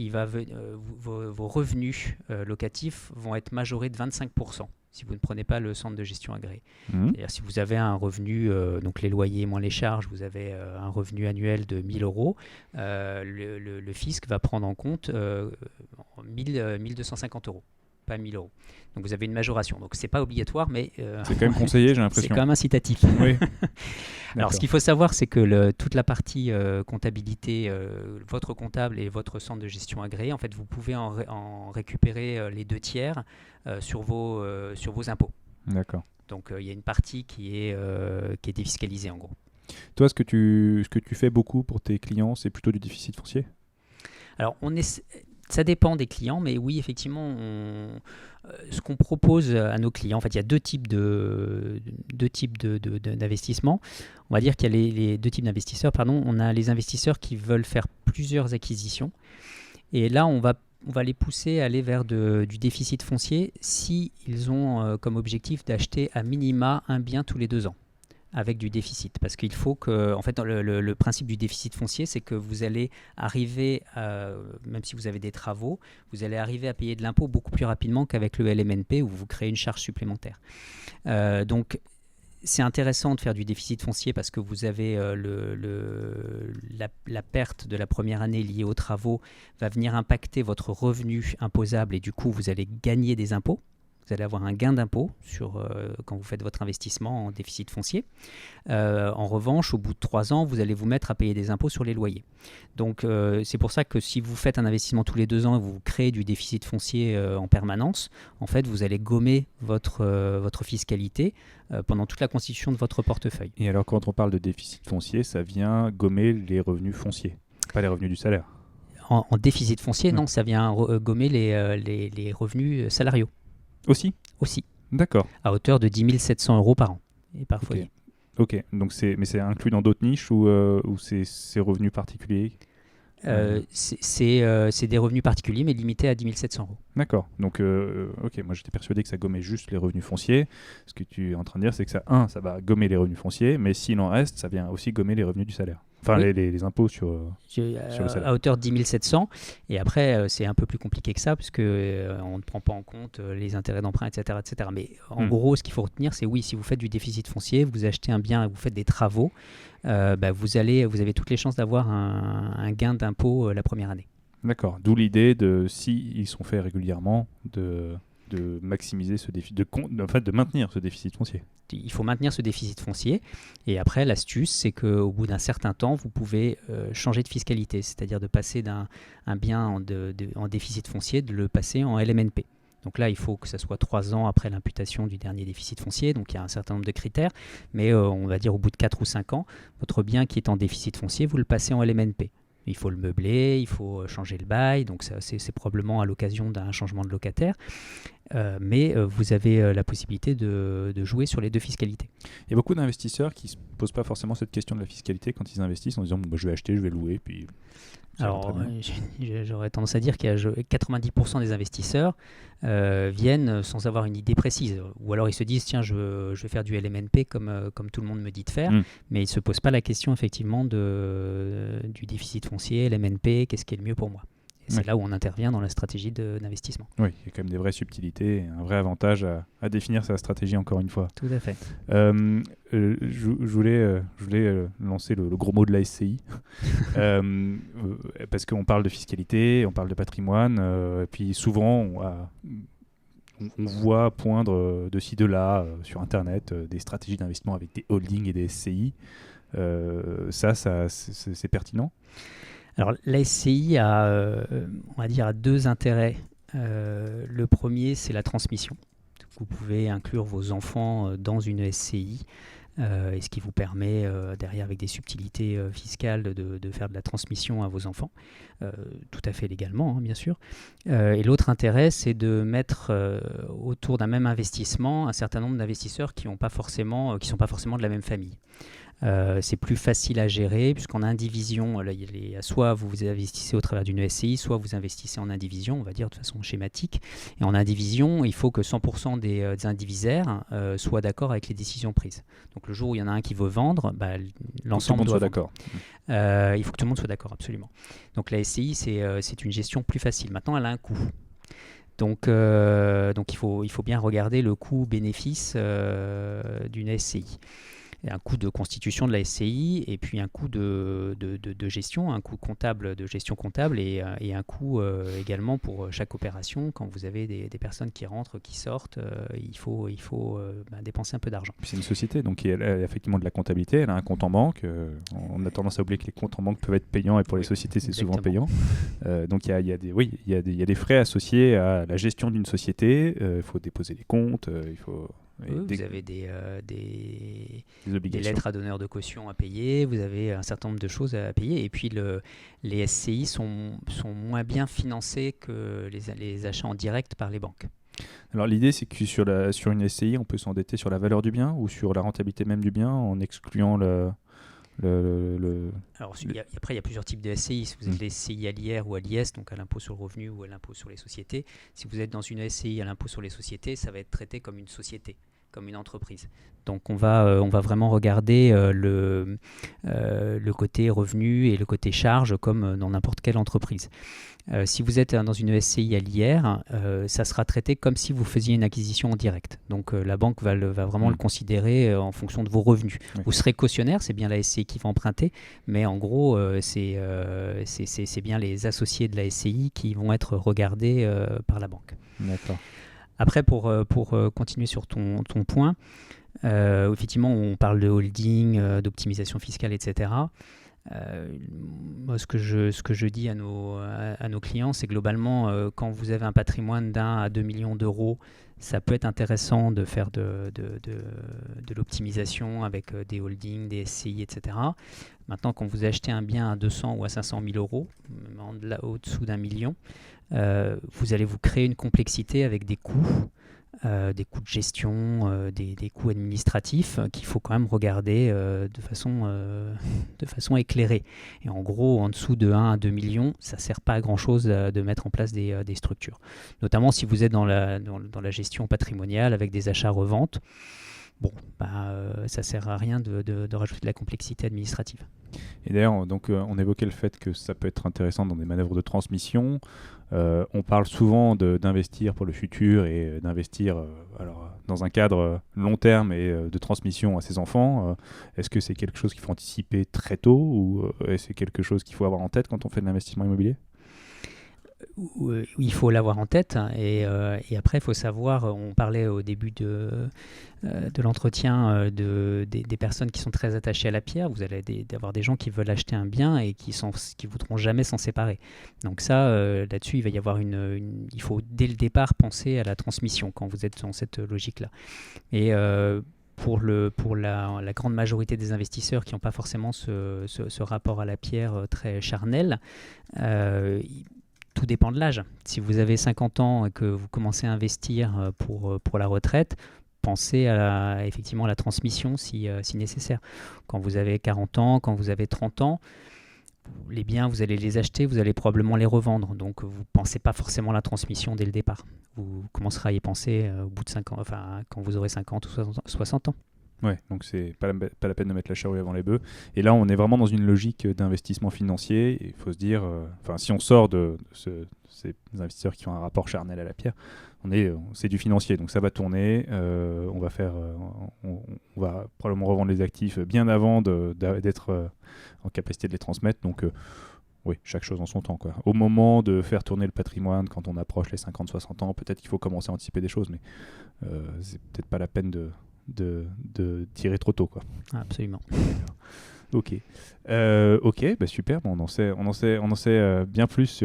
vos revenus locatifs vont être majorés de 25%. Si vous ne prenez pas le centre de gestion agréé. C'est-à-dire si vous avez un revenu, donc les loyers moins les charges, vous avez un revenu annuel de 1 000 euros, le fisc va prendre en compte 1 250 euros, pas 1 000 euros. Donc vous avez une majoration. Donc c'est pas obligatoire, mais c'est quand même conseillé, j'ai l'impression. C'est quand même incitatif. Oui. Alors ce qu'il faut savoir, c'est que toute la partie comptabilité, votre comptable et votre centre de gestion agréé, en fait, vous pouvez en récupérer les 2 tiers sur vos impôts. D'accord. Donc il y a une partie qui est défiscalisée en gros. Toi, ce que tu fais beaucoup pour tes clients, c'est plutôt du déficit foncier ? Alors, ça dépend des clients, mais oui, effectivement, ce qu'on propose à nos clients, en fait, il y a deux types d'investissements. On va dire qu'il y a les deux types d'investisseurs. Pardon. On a les investisseurs qui veulent faire plusieurs acquisitions. Et là, on va les pousser à aller vers du déficit foncier si ils ont comme objectif d'acheter à minima un bien tous les 2 ans avec du déficit. Parce qu'il faut que, en fait, le principe du déficit foncier, c'est que vous allez arriver, même si vous avez des travaux, vous allez arriver à payer de l'impôt beaucoup plus rapidement qu'avec le LMNP où vous créez une charge supplémentaire. Donc, c'est intéressant de faire du déficit foncier parce que vous avez la perte de la première année liée aux travaux va venir impacter votre revenu imposable et du coup, vous allez gagner des impôts. Vous allez avoir un gain d'impôt quand vous faites votre investissement en déficit foncier. En revanche, au bout de 3 ans, vous allez vous mettre à payer des impôts sur les loyers. Donc, c'est pour ça que si vous faites un investissement tous les 2 ans et vous créez du déficit foncier en permanence, en fait, vous allez gommer votre fiscalité pendant toute la constitution de votre portefeuille. Et alors, quand on parle de déficit foncier, ça vient gommer les revenus fonciers, pas les revenus du salaire. En déficit foncier, non, ça vient gommer les revenus salariaux. Aussi ? D'accord. À hauteur de 10 700 € par an et par foyer. Ok, donc mais c'est inclus dans d'autres niches ou c'est revenus particuliers ? C'est des revenus particuliers mais limités à 10 700 €. D'accord, donc ok, moi j'étais persuadé que ça gommait juste les revenus fonciers. Ce que tu es en train de dire, c'est que ça va gommer les revenus foncier, mais s'il en reste, ça vient aussi gommer les revenus du salaire. Enfin, oui. les impôts sur le salaire. À hauteur de 10 700. Et après, c'est un peu plus compliqué que ça, parce qu'on ne prend pas en compte les intérêts d'emprunt, etc., etc. Mais en gros, ce qu'il faut retenir, c'est oui, si vous faites du déficit foncier, vous achetez un bien, vous faites des travaux, vous avez toutes les chances d'avoir un gain d'impôt la première année. D'accord, d'où l'idée de, si ils sont faits régulièrement, de maximiser ce déficit, de maintenir ce déficit foncier. Il faut maintenir ce déficit foncier. Et après, l'astuce, c'est qu'au bout d'un certain temps, vous pouvez changer de fiscalité, c'est-à-dire de passer d'un bien en déficit foncier, de le passer en LMNP. Donc là, il faut que ça soit 3 ans après l'imputation du dernier déficit foncier. Donc il y a un certain nombre de critères. Mais on va dire au bout de 4 ou 5 ans, votre bien qui est en déficit foncier, vous le passez en LMNP. Il faut le meubler, il faut changer le bail, donc c'est probablement à l'occasion d'un changement de locataire. Mais vous avez la possibilité de jouer sur les deux fiscalités. Il y a beaucoup d'investisseurs qui ne se posent pas forcément cette question de la fiscalité quand ils investissent en disant je vais acheter, je vais louer, puis... Alors, j'aurais tendance à dire qu'il y a 90% des investisseurs viennent sans avoir une idée précise. Ou alors ils se disent, tiens, je vais faire du LMNP comme tout le monde me dit de faire. Mais ils ne se posent pas la question effectivement du déficit foncier, LMNP, qu'est-ce qui est le mieux pour moi. Et c'est là où on intervient dans la stratégie d'investissement. Oui, il y a quand même des vraies subtilités, un vrai avantage à définir sa stratégie encore une fois. Tout à fait. Je voulais lancer le gros mot de la SCI, parce qu'on parle de fiscalité, on parle de patrimoine, et puis souvent on voit poindre de ci de là sur Internet des stratégies d'investissement avec des holdings et des SCI. C'est pertinent ? Alors, la SCI a 2 intérêts. Le premier, c'est la transmission. Vous pouvez inclure vos enfants dans une SCI, et ce qui vous permet, derrière, avec des subtilités fiscales, de faire de la transmission à vos enfants, tout à fait légalement, bien sûr. Et l'autre intérêt, c'est de mettre autour d'un même investissement un certain nombre d'investisseurs qui ne sont pas forcément de la même famille. C'est plus facile à gérer puisqu'en indivision, soit vous investissez au travers d'une SCI, soit vous investissez en indivision, on va dire de façon schématique. Et en indivision, il faut que 100% des indivisaires soient d'accord avec les décisions prises. Donc le jour où il y en a un qui veut vendre, l'ensemble doit d'accord. Il faut que tout le monde soit d'accord, absolument. Donc la SCI, c'est une gestion plus facile. Maintenant, elle a un coût. Donc il faut bien regarder le coût-bénéfice d'une SCI. Un coût de constitution de la SCI et puis un coût de gestion, un coût comptable de gestion comptable et un coût également pour chaque opération. Quand vous avez des personnes qui rentrent, qui sortent, il faut dépenser un peu d'argent. C'est une société, donc elle a effectivement de la comptabilité, elle a un compte en banque. On a tendance à oublier que les comptes en banque peuvent être payants et pour les sociétés c'est souvent payant. Donc il y a des frais associés à la gestion d'une société. Il faut déposer les comptes, il faut... Vous avez des obligations. lettres à donneur de caution à payer, vous avez un certain nombre de choses à payer. Et puis les SCI sont moins bien financés que les achats en direct par les banques. Alors l'idée, c'est que sur une SCI, on peut s'endetter sur la valeur du bien ou sur la rentabilité même du bien en excluant Alors, après, il y a plusieurs types de SCI. Si vous êtes les SCI à l'IR ou à l'IS, donc à l'impôt sur le revenu ou à l'impôt sur les sociétés, si vous êtes dans une SCI à l'impôt sur les sociétés, ça va être traité comme une société, comme une entreprise. Donc on va vraiment regarder le côté revenu et le côté charge comme dans n'importe quelle entreprise. Si vous êtes dans une SCI à l'IR, ça sera traité comme si vous faisiez une acquisition en direct. Donc la banque va vraiment le considérer en fonction de vos revenus. Oui. Vous serez cautionnaire, c'est bien la SCI qui va emprunter, mais en gros, c'est bien les associés de la SCI qui vont être regardés par la banque. D'accord. Après, pour continuer sur ton point, effectivement, on parle de holding, d'optimisation fiscale, etc. Moi, ce que je dis à nos clients, c'est globalement, quand vous avez un patrimoine d'1 à 2 millions d'euros, ça peut être intéressant de faire de l'optimisation avec des holdings, des SCI, etc. Maintenant, quand vous achetez un bien à 200 ou à 500 000 euros, au-dessous d'1 million, vous allez vous créer une complexité avec des coûts de gestion, des coûts administratifs qu'il faut quand même regarder de façon éclairée. Et en gros, en dessous de 1 à 2 millions, ça ne sert pas à grand-chose de mettre en place des structures. Notamment si vous êtes dans la gestion patrimoniale avec des achats-reventes. Ça ne sert à rien de rajouter de la complexité administrative. Et d'ailleurs, donc, on évoquait le fait que ça peut être intéressant dans des manœuvres de transmission. On parle souvent d'investir pour le futur et d'investir dans un cadre long terme et de transmission à ses enfants. Est-ce que c'est quelque chose qu'il faut anticiper très tôt ou c'est quelque chose qu'il faut avoir en tête quand on fait de l'investissement immobilier ? Il faut l'avoir en tête et après il faut savoir, on parlait au début de l'entretien des personnes qui sont très attachées à la pierre. Vous allez avoir des gens qui veulent acheter un bien et qui voudront jamais s'en séparer. Donc ça, là-dessus, il va y avoir il faut dès le départ penser à la transmission quand vous êtes dans cette logique-là. Et pour la grande majorité des investisseurs qui n'ont pas forcément ce rapport à la pierre très charnel, tout dépend de l'âge. Si vous avez 50 ans et que vous commencez à investir pour la retraite, pensez effectivement à la transmission si nécessaire. Quand vous avez 40 ans, quand vous avez 30 ans, les biens, vous allez les acheter, vous allez probablement les revendre. Donc, vous ne pensez pas forcément à la transmission dès le départ. Vous commencerez à y penser au bout de 5 ans, quand vous aurez 50 ou 60 ans. Ouais, donc c'est pas la peine de mettre la charrue avant les bœufs. Et là, on est vraiment dans une logique d'investissement financier. Il faut se dire, si on sort de ces investisseurs qui ont un rapport charnel à la pierre, c'est du financier, donc ça va tourner. On va probablement revendre les actifs bien avant d'être en capacité de les transmettre. Donc oui, chaque chose en son temps, quoi. Au moment de faire tourner le patrimoine, quand on approche les 50-60 ans, peut-être qu'il faut commencer à anticiper des choses, mais c'est peut-être pas la peine de tirer trop tôt, quoi. Absolument. Ok, super. Bon, on en sait bien plus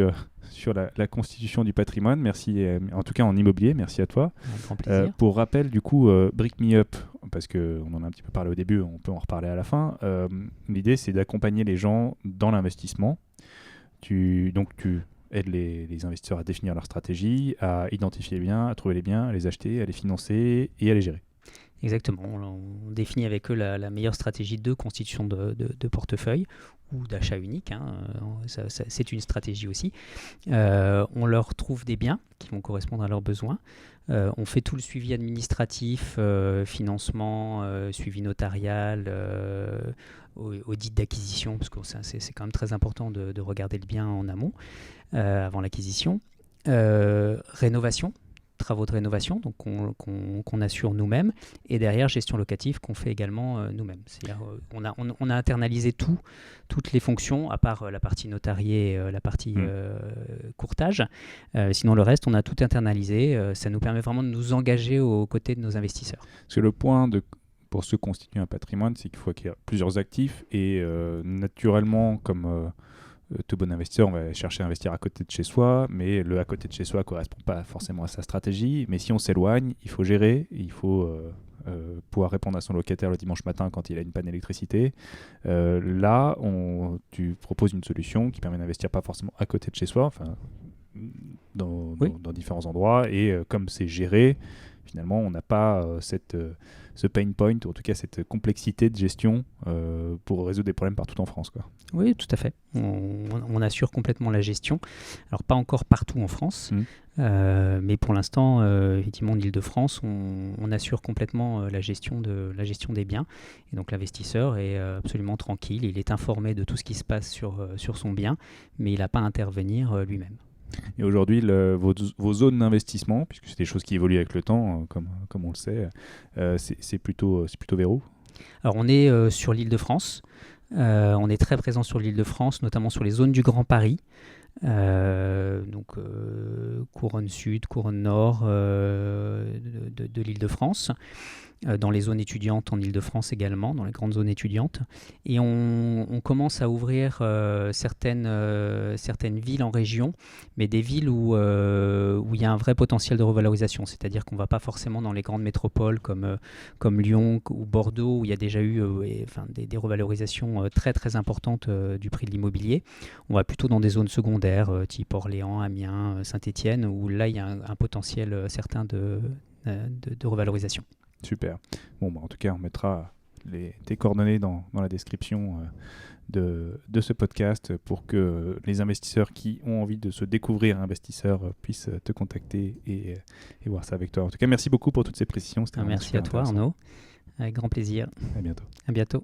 sur la constitution du patrimoine. Merci, en tout cas en immobilier. Merci à toi. Avec grand plaisir. Pour rappel, du coup, Brick Me Up, parce qu'on en a un petit peu parlé au début, on peut en reparler à la fin. L'idée, c'est d'accompagner les gens dans l'investissement. Tu aides les investisseurs à définir leur stratégie, à identifier les biens, à trouver les biens, à les acheter, à les financer et à les gérer. Exactement, on définit avec eux la meilleure stratégie de constitution de portefeuille ou d'achat unique, c'est une stratégie aussi. On leur trouve des biens qui vont correspondre à leurs besoins. On fait tout le suivi administratif, financement, suivi notarial, audit d'acquisition, parce que c'est quand même très important de regarder le bien en amont, avant l'acquisition. Rénovation. Travaux de rénovation donc qu'on assure nous-mêmes, et derrière gestion locative qu'on fait également nous-mêmes. C'est-à-dire on a internalisé toutes les fonctions à part la partie notariée, la partie courtage. Sinon le reste on a tout internalisé. Ça nous permet vraiment de nous engager aux côtés de nos investisseurs. Parce que le point pour se constituer un patrimoine, c'est qu'il faut acquérir plusieurs actifs et naturellement comme tout bon investisseur, on va chercher à investir à côté de chez soi, mais le à côté de chez soi ne correspond pas forcément à sa stratégie. Mais si on s'éloigne, il faut gérer, il faut pouvoir répondre à son locataire le dimanche matin quand il a une panne d'électricité. Là, tu proposes une solution qui permet d'investir pas forcément à côté de chez soi, dans différents endroits. Et comme c'est géré, finalement, on n'a pas ce pain point, ou en tout cas cette complexité de gestion pour résoudre des problèmes partout en France, quoi. Oui, tout à fait. On assure complètement la gestion. Alors, pas encore partout en France, mais pour l'instant, effectivement, en Île-de-France, on assure complètement la gestion des biens. Et donc, l'investisseur est absolument tranquille. Il est informé de tout ce qui se passe sur son bien, mais il n'a pas à intervenir lui-même. Et aujourd'hui, vos zones d'investissement, puisque c'est des choses qui évoluent avec le temps, comme on le sait, c'est plutôt vers où ? Alors, on est sur l'Île-de-France. On est très présent sur l'Île-de-France, notamment sur les zones du Grand Paris. Donc couronne sud, couronne nord de l'Île-de-France. Dans les zones étudiantes en Île-de-France également, dans les grandes zones étudiantes. Et on commence à ouvrir certaines villes en région, mais des villes où il y a un vrai potentiel de revalorisation. C'est-à-dire qu'on ne va pas forcément dans les grandes métropoles comme Lyon ou Bordeaux, où il y a déjà eu des revalorisations très très importantes du prix de l'immobilier. On va plutôt dans des zones secondaires, type Orléans, Amiens, Saint-Étienne, où là il y a un potentiel certain de revalorisation. Super. Bon, en tout cas, on mettra tes coordonnées dans la description de ce podcast pour que les investisseurs qui ont envie de se découvrir investisseurs puissent te contacter et voir ça avec toi. En tout cas, merci beaucoup pour toutes ces précisions. Merci à toi, Arnaud. Avec grand plaisir. À bientôt. À bientôt.